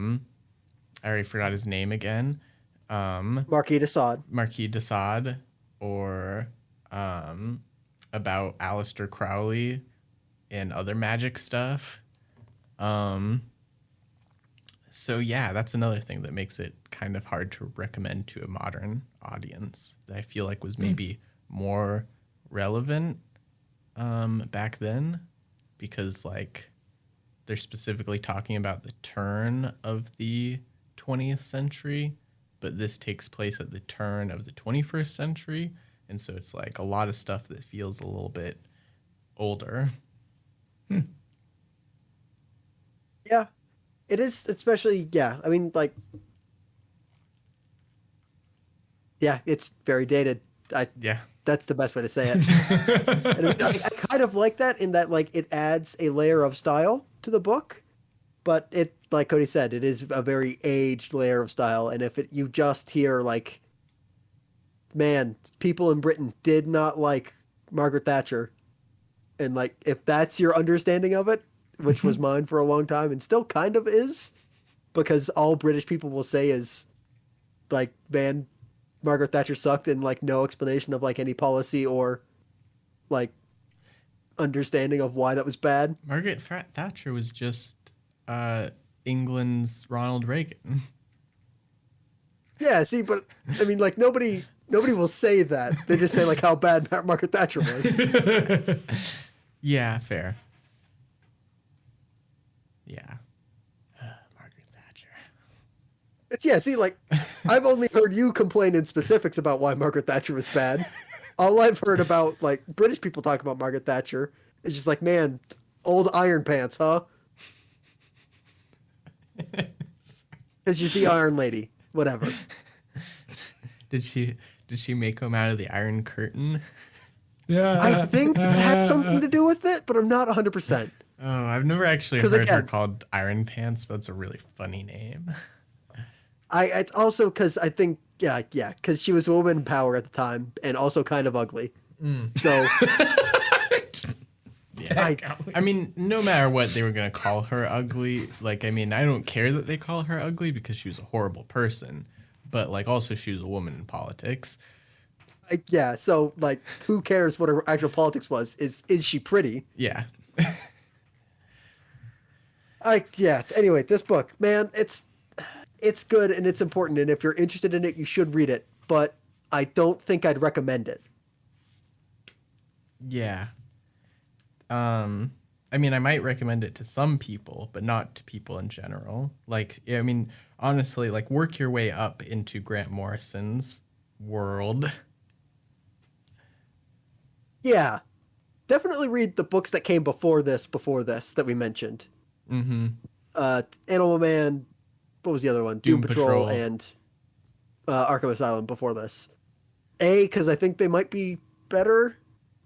already forgot his name again. Marquis de Sade, or about Aleister Crowley and other magic stuff. So yeah, that's another thing that makes it kind of hard to recommend to a modern audience that I feel like was maybe more relevant back then, because like they're specifically talking about the turn of the 20th century, but this takes place at the turn of the 21st century. And so it's like a lot of stuff that feels a little bit older. Yeah, it is, especially, yeah. I mean, like, yeah, it's very dated. Yeah. That's the best way to say it. And I kind of like that in that, like, it adds a layer of style to the book, but it, like Cody said, it is a very aged layer of style. And if you just hear, like, man, people in Britain did not like Margaret Thatcher, and, like, if that's your understanding of it, which was mine for a long time and still kind of is, because all British people will say is, like, man, Margaret Thatcher sucked, and, like, no explanation of, like, any policy or, like, understanding of why that was bad. Margaret Thatcher was just England's Ronald Reagan. Yeah, see, but I mean, like, nobody will say that. They just say, like, how bad Margaret Thatcher was. Yeah, fair. Yeah. Margaret Thatcher. Yeah, see, like, I've only heard you complain in specifics about why Margaret Thatcher was bad. All I've heard about, like, British people talk about Margaret Thatcher is just like, man, old iron pants, huh? Because she's the Iron Lady. Whatever. Did she make him out of the Iron Curtain? Yeah. I think it had something to do with it, but I'm not 100%. Oh, I've never actually heard her called Iron Pants, but it's a really funny name. It's also because I think, because she was a woman in power at the time and also kind of ugly. So, yeah. I mean, no matter what they were going to call her ugly, like, I mean, I don't care that they call her ugly because she was a horrible person, but, like, also she was a woman in politics. So, like, who cares what her actual politics was? Is she pretty? Yeah. Anyway, this book, man, it's good and it's important, and if you're interested in it, you should read it, but I don't think I'd recommend it. Yeah. I mean, I might recommend it to some people, but not to people in general. Like, I mean, honestly, like, work your way up into Grant Morrison's world. Yeah. Definitely read the books that came before this that we mentioned. Mm-hmm. Animal Man, what was the other one? Doom Patrol and Arkham Asylum before this. Because I think they might be better,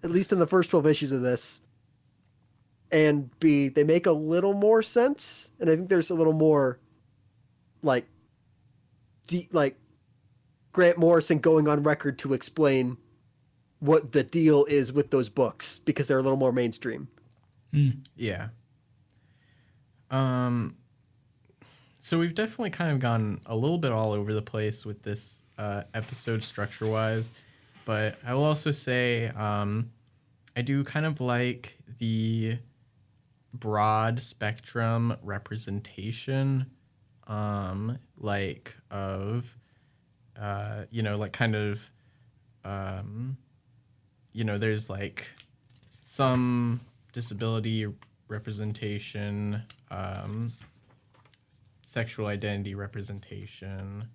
at least in the first 12 issues of this. And B, they make a little more sense. And I think there's a little more, like Grant Morrison going on record to explain what the deal is with those books, because they're a little more mainstream. Yeah. So we've definitely kind of gone a little bit all over the place with this episode structure-wise, but I will also say I do kind of like the broad spectrum representation, like of, like kind of, there's like some disability representation, sexual identity representation,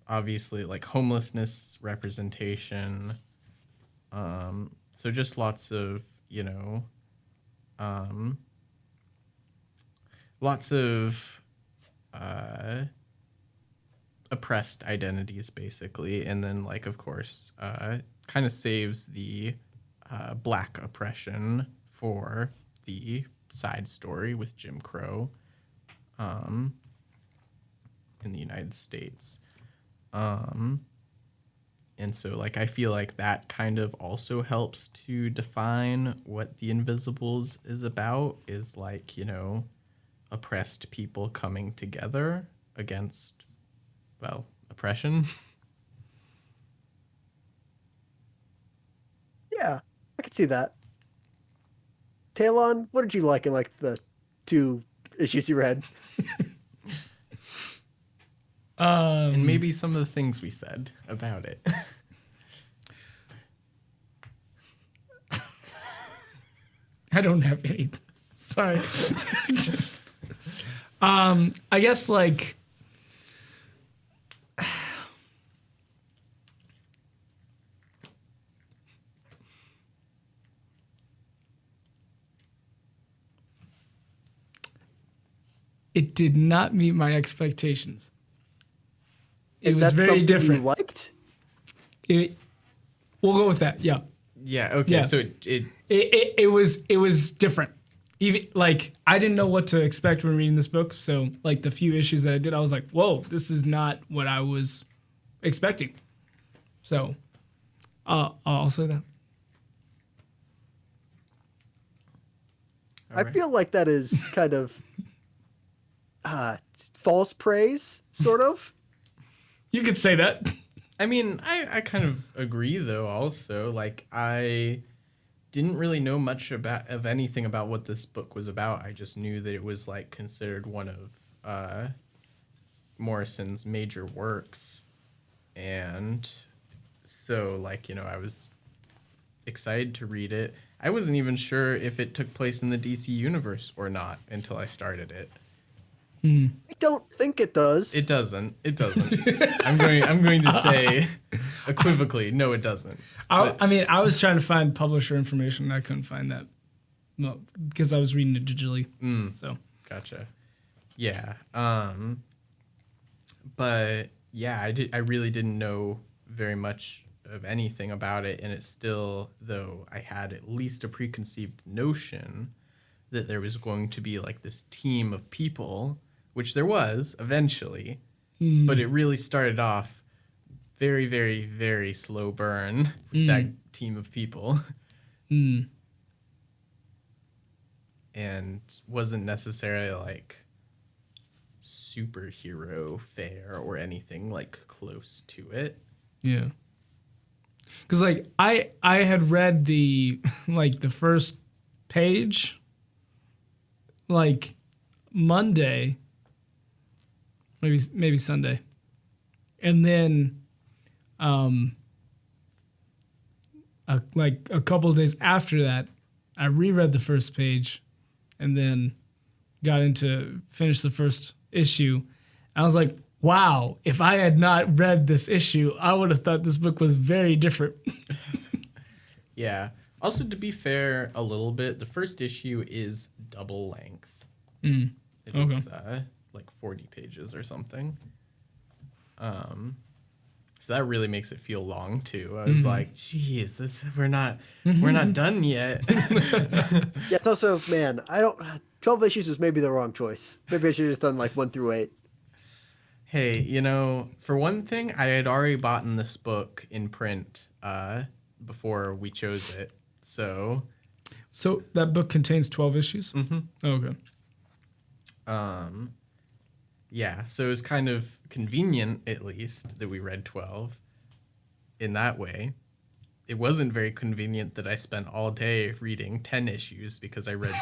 obviously like homelessness representation. So just lots of, lots of oppressed identities, basically. And then, like, of course, kind of saves the Black oppression for the side story with Jim Crow in the United States. And so, like, I feel like that kind of also helps to define what The Invisibles is about, is like, oppressed people coming together against, well, oppression. Yeah, I could see that. Talon, what did you like in like the 2 issues you read? And maybe some of the things we said about it. I don't have any. Sorry. I guess like it did not meet my expectations. It was very different. You liked? We'll go with that. Yeah. Yeah. Okay. Yeah. So it was different. Even like I didn't know what to expect when reading this book. So like the few issues that I did, I was like, "Whoa, this is not what I was expecting." So I'll say that. I feel like that is kind of false praise, sort of. You could say that. I mean, I kind of agree, though, also. Like, I didn't really know much of anything about what this book was about. I just knew that it was, like, considered one of Morrison's major works. And so, like, I was excited to read it. I wasn't even sure if it took place in the DC universe or not until I started it. I don't think it does. It doesn't. I'm going to say equivocally, no, it doesn't. I was trying to find publisher information and I couldn't find that. No, because I was reading it digitally. So Gotcha. Yeah. But yeah, I really didn't know very much of anything about it, and it's still, though I had at least a preconceived notion that there was going to be like this team of people, which there was eventually, but it really started off very, very, very slow burn with that team of people. And wasn't necessarily like superhero fare or anything like close to it. yeah. Because like I had read the like the first page like Monday, maybe Sunday, and then like a couple of days after that, I reread the first page, and then finished the first issue. I was like, wow, if I had not read this issue, I would have thought this book was very different. Yeah. Also, to be fair, a little bit, the first issue is double length. It is like 40 pages or something. So that really makes it feel long too. I was like, geez, we're not done yet. Yeah, it's also, man, 12 issues was maybe the wrong choice. Maybe I should have just done like 1 through 8. Hey, for one thing, I had already bought this book in print before we chose it. So that book contains 12 issues? Mm-hmm. Oh, okay. Yeah, so it was kind of convenient, at least, that we read 12 in that way. It wasn't very convenient that I spent all day reading 10 issues because I read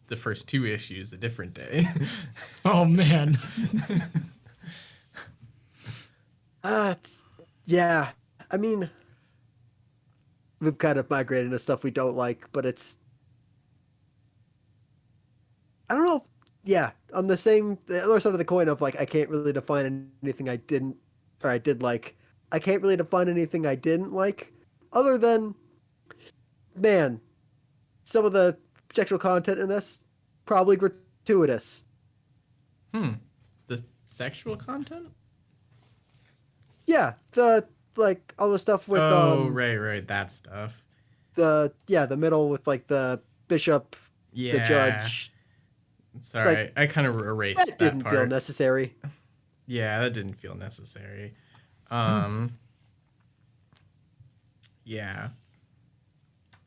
the first 2 issues a different day. Oh, man. Yeah. I mean, we've kind of migrated to stuff we don't like, but it's... I don't know. Yeah, on the other side of the coin of like, I can't really define anything I didn't, or I did like. I can't really define anything I didn't like, other than, man, some of the sexual content in this probably gratuitous. The sexual content? Yeah, like all the stuff with right, that stuff. the middle with like the bishop, Yeah. the judge. Sorry, like, I kind of erased that didn't part. feel necessary. Yeah, that didn't feel necessary. Yeah.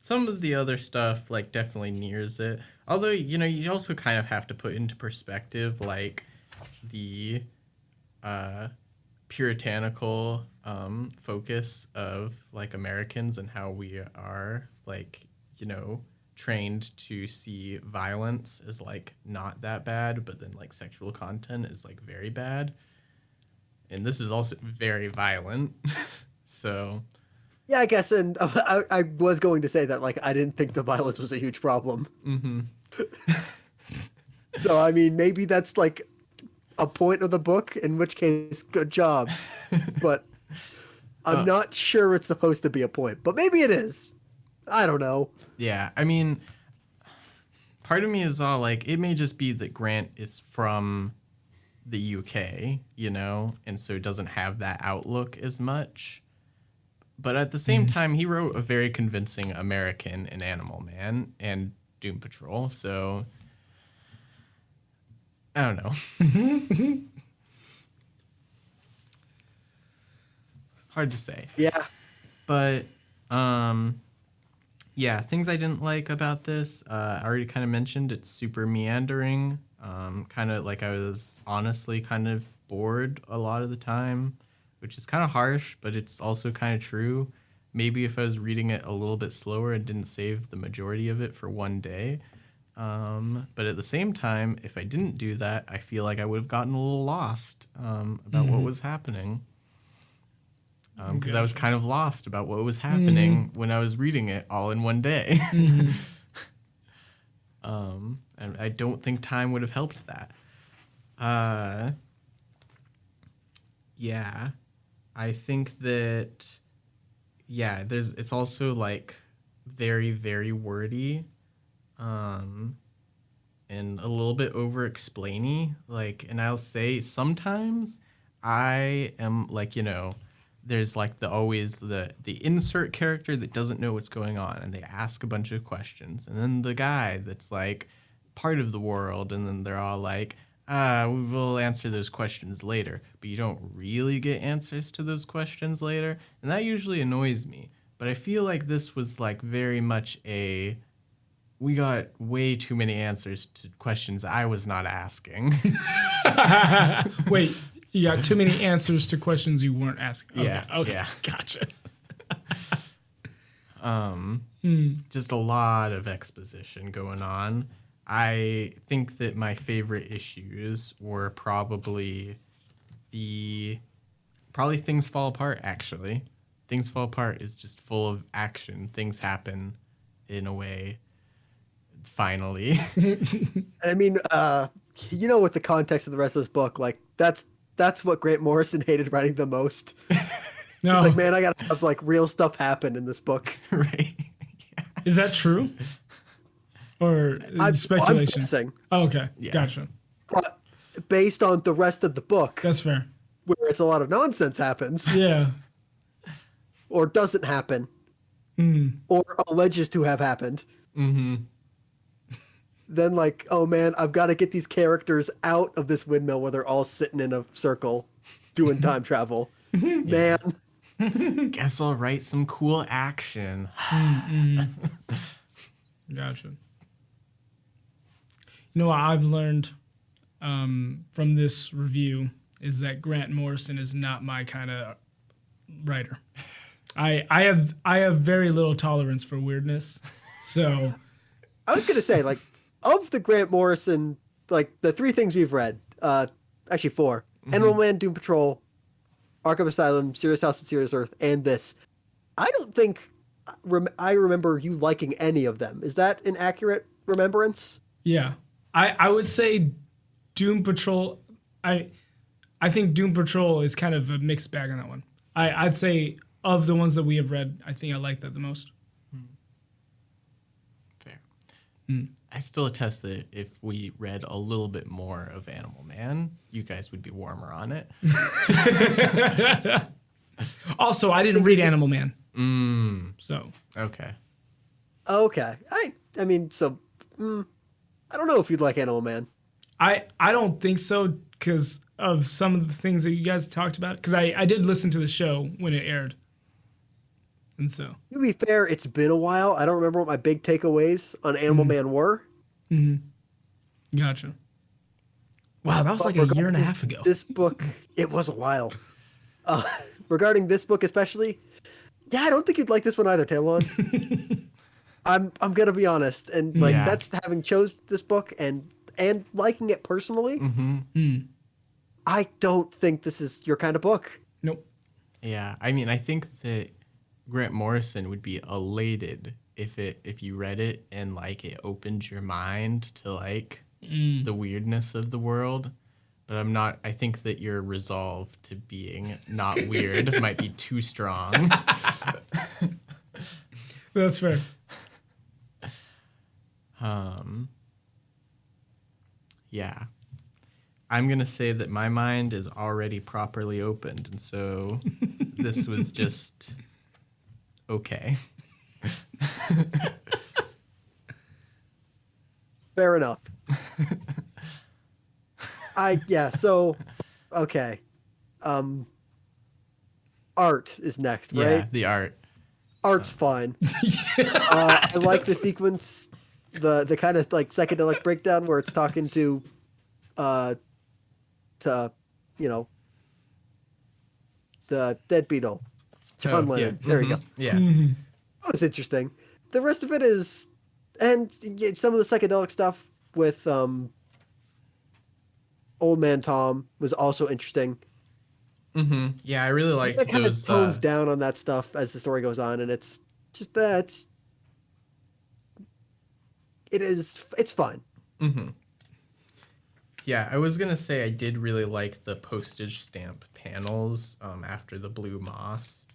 Some of the other stuff, like, definitely nears it. Although, you know, you also kind of have to put into perspective, like, the puritanical focus of, like, Americans and how we are, like, you know, trained to see violence as, like, not that bad, but then, like, sexual content is, like, very bad. And this is also very violent. So... Yeah, I guess, and I was going to say that, like, I didn't think the violence was a huge problem. Mm-hmm. So, I mean, maybe that's, like, a point of the book, in which case, good job. But I'm not sure it's supposed to be a point. But maybe it is. I don't know. Yeah, I mean, part of me is all, like, it may just be that Grant is from the UK, you know, and so doesn't have that outlook as much. But at the same time, he wrote a very convincing American in Animal Man and Doom Patrol, so I don't know. Hard to say. Yeah. But, yeah, things I didn't like about this, I already kind of mentioned, it's super meandering. Kind of like I was honestly kind of bored a lot of the time, which is kind of harsh, but it's also kind of true. Maybe if I was reading it a little bit slower and didn't save the majority of it for one day. But at the same time, if I didn't do that, I feel like I would have gotten a little lost about what was happening. Because I was kind of lost about what was happening when I was reading it all in one day. And I don't think time would have helped that. Yeah. I think that, yeah, it's also like very, very wordy, and a little bit over explainy. Like, and I'll say sometimes I am like, you know, there's like the insert character that doesn't know what's going on and they ask a bunch of questions. And then the guy that's like part of the world, and then they're all like, we will answer those questions later, but you don't really get answers to those questions later, and that usually annoys me. But I feel like this was like very much we got way too many answers to questions I was not asking. Wait, you got too many answers to questions you weren't asking. Okay, yeah. Gotcha. Just a lot of exposition going on. I think that my favorite issues were probably Things Fall Apart, actually. Things Fall Apart is just full of action. Things happen in a way, finally. I mean, you know, with the context of the rest of this book, like, that's what Grant Morrison hated writing the most. No. It's like, man, I gotta have, like, real stuff happen in this book. Right. Yeah. Is that true? Or speculation? I'm guessing. Oh, okay. Yeah. Gotcha. But based on the rest of the book, That's fair. where it's a lot of nonsense happens, Yeah. or doesn't happen, or alleges to have happened, then, like, oh man, I've got to get these characters out of this windmill where they're all sitting in a circle doing time travel. Man. Guess I'll write some cool action. Gotcha. You know what I've learned from this review is that Grant Morrison is not my kind of writer. I have very little tolerance for weirdness, so I was gonna say, like, of the Grant Morrison, like the 3 things we've read, actually 4: Animal Man, Doom Patrol, Arkham Asylum, Serious House and Serious Earth, and this. I don't think I remember you liking any of them. Is that an accurate remembrance? yeah. I would say Doom Patrol. I think Doom Patrol is kind of a mixed bag on that one. I'd say of the ones that we have read, I think I like that the most. Fair. I still attest that if we read a little bit more of Animal Man, you guys would be warmer on it. Also, I didn't read Animal Man. So. Okay. Okay. I mean, so I don't know if you'd like Animal Man. I don't think so because of some of the things that you guys talked about. Because I did listen to the show when it aired. And so. To be fair, it's been a while. I don't remember what my big takeaways on Animal Man were. Gotcha. Wow, that was like a year and a half ago. This book, it was a while. Regarding this book especially, yeah, I don't think you'd like this one either, Talon. I'm gonna be honest, and like that's having chose this book and liking it personally. I don't think this is your kind of book. Nope. Yeah, I mean, I think that Grant Morrison would be elated if you read it and like it opened your mind to like the weirdness of the world. But I'm not. I think that your resolve to being not weird might be too strong. That's fair. Yeah. I'm going to say that my mind is already properly opened, and so this was just okay. Fair enough. So okay. Art is next, right? Yeah, the art. Art's fine. I like the sequence, the kind of like psychedelic breakdown where it's talking to you know, the dead Beetle, John Lennon. Yeah. There you go. Yeah. That was interesting. The rest of it is, and some of the psychedelic stuff with Old Man Tom was also interesting. Yeah, I really liked It kind those. of tones down on that stuff as the story goes on, and it's just that it's fine. Yeah, I was gonna say I did really like the postage stamp panels after the Blue Moss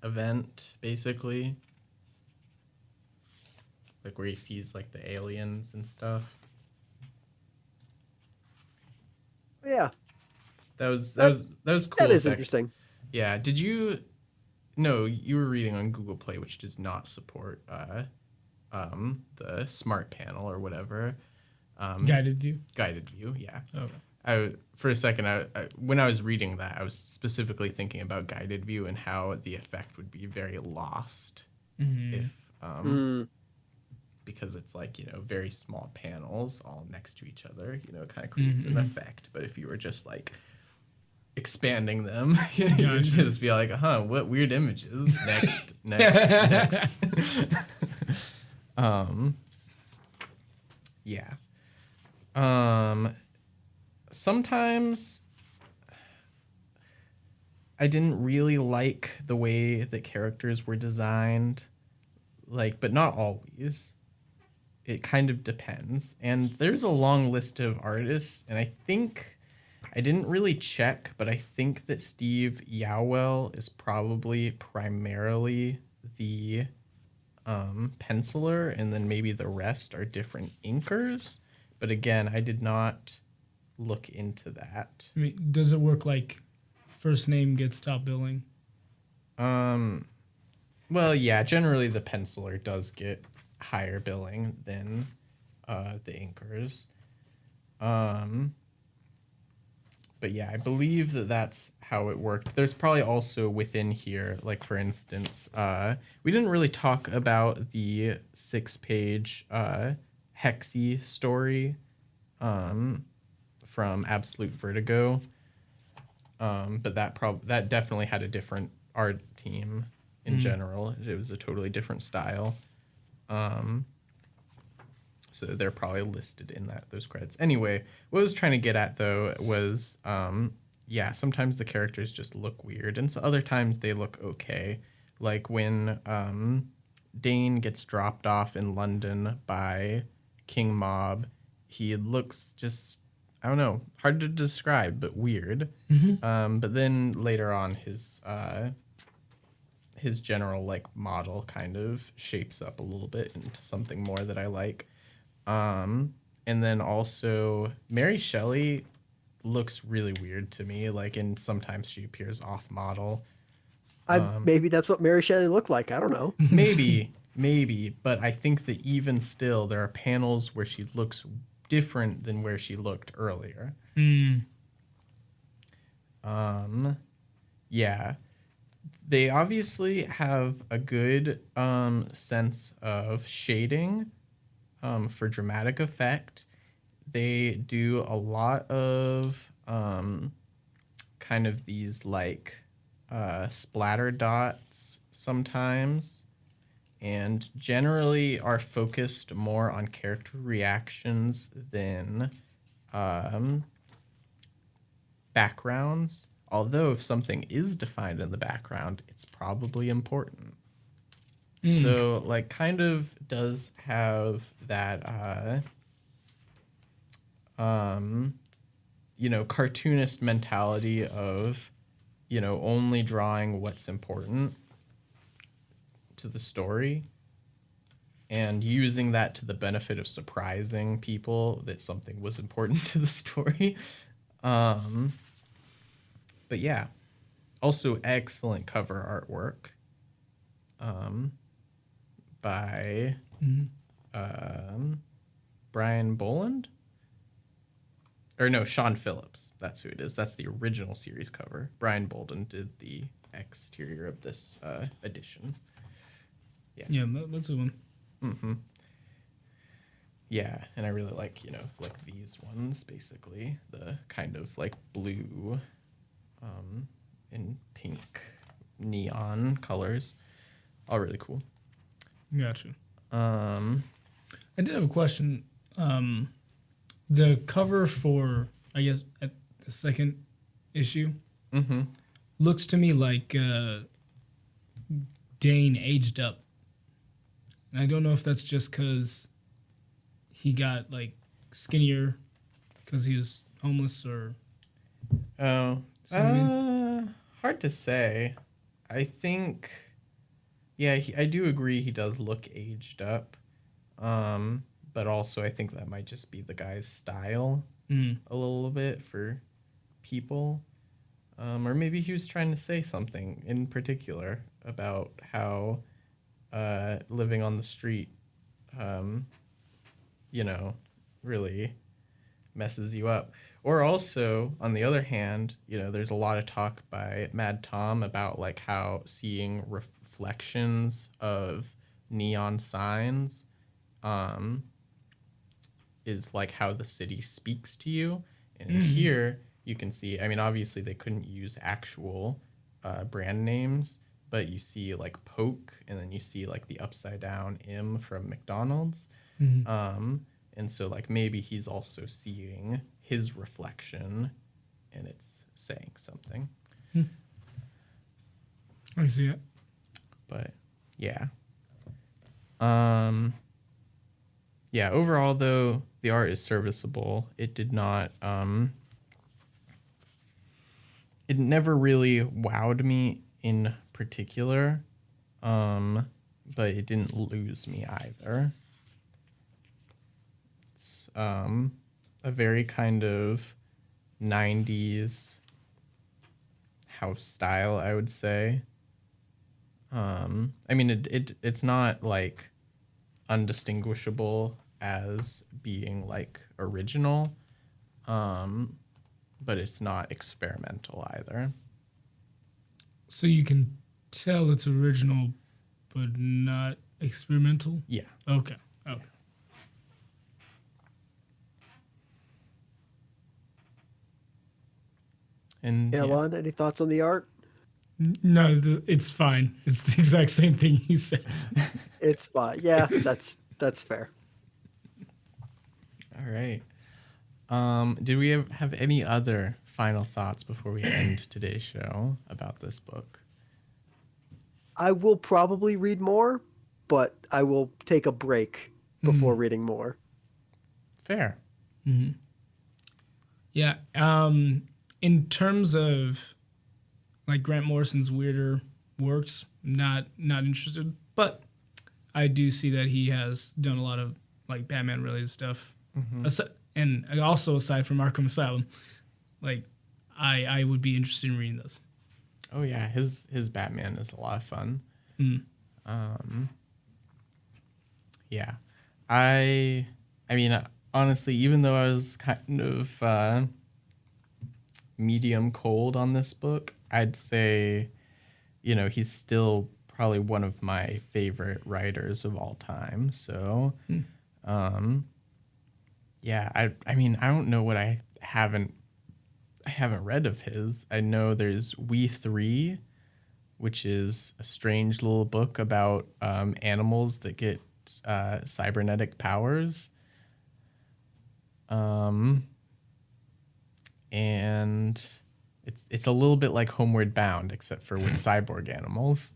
event, basically, like where he sees like the aliens and stuff. Yeah, That was cool. that is effect. interesting. Yeah. Did you? No, you were reading on Google Play, which does not support the smart panel or whatever. Guided view. Guided view. Yeah. Okay. For a second, when I was reading that, I was specifically thinking about guided view and how the effect would be very lost if because it's like, very small panels all next to each other, it kind of creates an effect. But if you were just like expanding them, you would just be like, what weird images. Next. Yeah. Sometimes I didn't really like the way that characters were designed, but not always. It kind of depends. And there's a long list of artists, and I think I didn't really check, but I think that Steve Yowell is probably primarily the penciler, and then maybe the rest are different inkers. But again, I did not look into that. I mean, does it work like first name gets top billing? Well, yeah, generally the penciler does get higher billing than the inkers. But yeah, I believe that that's how it worked. There's probably also within here, like for instance, we didn't really talk about the 6-page Hexy story from Absolute Vertigo. But that definitely had a different art team in general. It was a totally different style. So they're probably listed in those credits. Anyway, what I was trying to get at though was, sometimes the characters just look weird, and so other times they look okay. Like when Dane gets dropped off in London by King Mob, he looks just, I don't know, hard to describe, but weird. But then later on, his general like model kind of shapes up a little bit into something more that I like. And then also Mary Shelley looks really weird to me, like, and sometimes she appears off model. Maybe that's what Mary Shelley looked like. I don't know. Maybe, but I think that even still, there are panels where she looks different than where she looked earlier. Yeah. They obviously have a good sense of shading for dramatic effect. They do a lot of kind of these like splatter dots sometimes, and generally are focused more on character reactions than backgrounds. Although if something is defined in the background, it's probably important. So like kind of does have that cartoonist mentality of, only drawing what's important to the story and using that to the benefit of surprising people that something was important to the story. But yeah, also excellent cover artwork by Brian Boland. Or no, Sean Phillips. That's who it is. That's the original series cover. Brian Bolden did the exterior of this edition. Yeah, that's the one. Mm-hmm. Yeah, and I really like, like these ones, basically. The kind of like blue and pink neon colors. All really cool. Gotcha. I did have a question. The cover for, I guess, at the second issue looks to me like Dane aged up. And I don't know if that's just because he got, like, skinnier because he was homeless or... Oh. Hard to say. I think... Yeah, I do agree he does look aged up. But also I think that might just be the guy's style a little bit for people. Or maybe he was trying to say something in particular about how living on the street, really messes you up. Or also, on the other hand, there's a lot of talk by Mad Tom about like how seeing reflections of neon signs is like how the city speaks to you. And here you can see, I mean, obviously they couldn't use actual brand names, but you see like Poke, and then you see like the upside down M from McDonald's. And so like maybe he's also seeing his reflection and it's saying something. I see it. But yeah. Yeah, overall though, the art is serviceable. It did not it never really wowed me in particular. But it didn't lose me either. It's a very kind of 90s house style, I would say. I mean, it's not like undistinguishable as being like original, but it's not experimental either. So you can tell it's original, but not experimental? Yeah. Okay. And yeah. Elon, any thoughts on the art? No, it's fine. It's the exact same thing he said. It's fine. Yeah, that's fair. All right. Did we have any other final thoughts before we end today's show about this book? I will probably read more, but I will take a break before reading more. Fair. Mm-hmm. Yeah. In terms of like Grant Morrison's weirder works, not interested, but I do see that he has done a lot of like Batman related stuff. And also aside from Arkham Asylum, like I would be interested in reading those. Oh yeah, his Batman is a lot of fun. Yeah, I mean, honestly, even though I was kind of medium cold on this book, I'd say, he's still probably one of my favorite writers of all time. So, yeah, I mean, I don't know what I haven't read of his. I know there's We Three, which is a strange little book about animals that get cybernetic powers. And it's a little bit like Homeward Bound, except for with cyborg animals.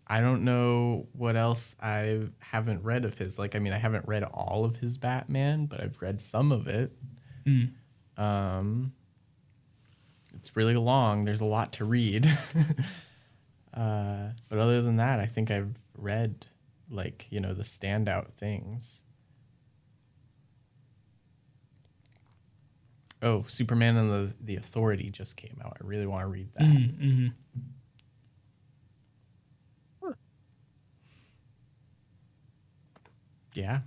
I don't know what else I haven't read of his. Like, I mean, I haven't read all of his Batman, but I've read some of it. It's really long. There's a lot to read. But other than that, I think I've read, like, the standout things. Oh, Superman and the Authority just came out. I really want to read that. Yeah,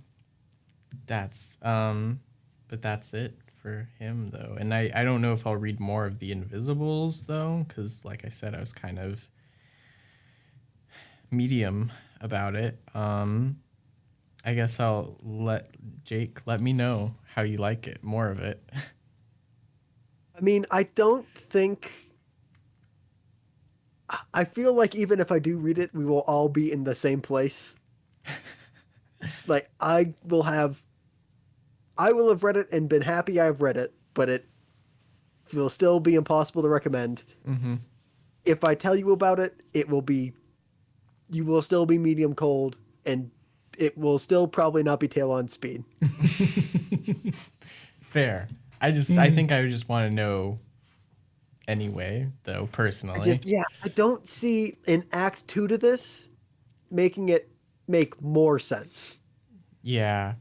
that's but that's it for him though. And I don't know if I'll read more of the Invisibles though, because like I said, I was kind of medium about it. I guess I'll let me know how you like it, more of it. I mean, I feel like even if I do read it, we will all be in the same place. Like, I will have read it and been happy I've read it, but it will still be impossible to recommend. If I tell you about it, you will still be medium cold, and it will still probably not be tail on speed. Fair. I think I would just want to know anyway, though, personally. I don't see an act 2 to this making it make more sense. Yeah.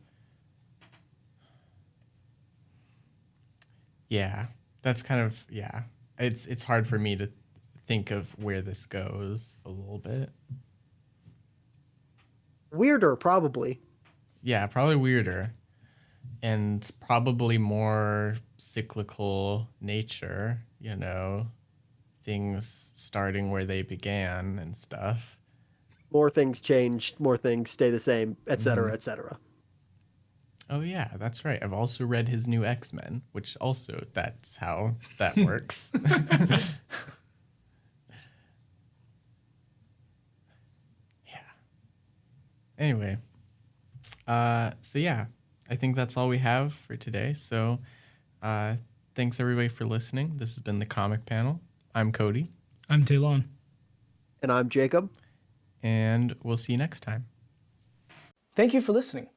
Yeah. That's kind of, yeah. It's hard for me to think of where this goes a little bit. Weirder, probably. Yeah, probably weirder. And probably more cyclical nature, things starting where they began and stuff. More things change, more things stay the same, etc., etc. Oh yeah, that's right. I've also read his new X-Men, which also that's how that works. Yeah. Anyway, so yeah, I think that's all we have for today. So, thanks everybody for listening. This has been the Comic Panel. I'm Cody. I'm Talon. And I'm Jacob. And we'll see you next time. Thank you for listening.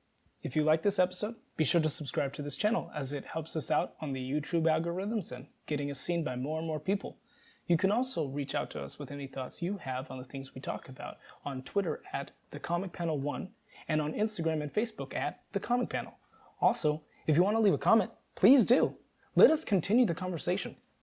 If you like this episode, be sure to subscribe to this channel as it helps us out on the YouTube algorithms and getting us seen by more and more people. You can also reach out to us with any thoughts you have on the things we talk about on Twitter at TheComicPanel1 and on Instagram and Facebook at The Comic Panel. Also, if you want to leave a comment, please do. Let us continue the conversation.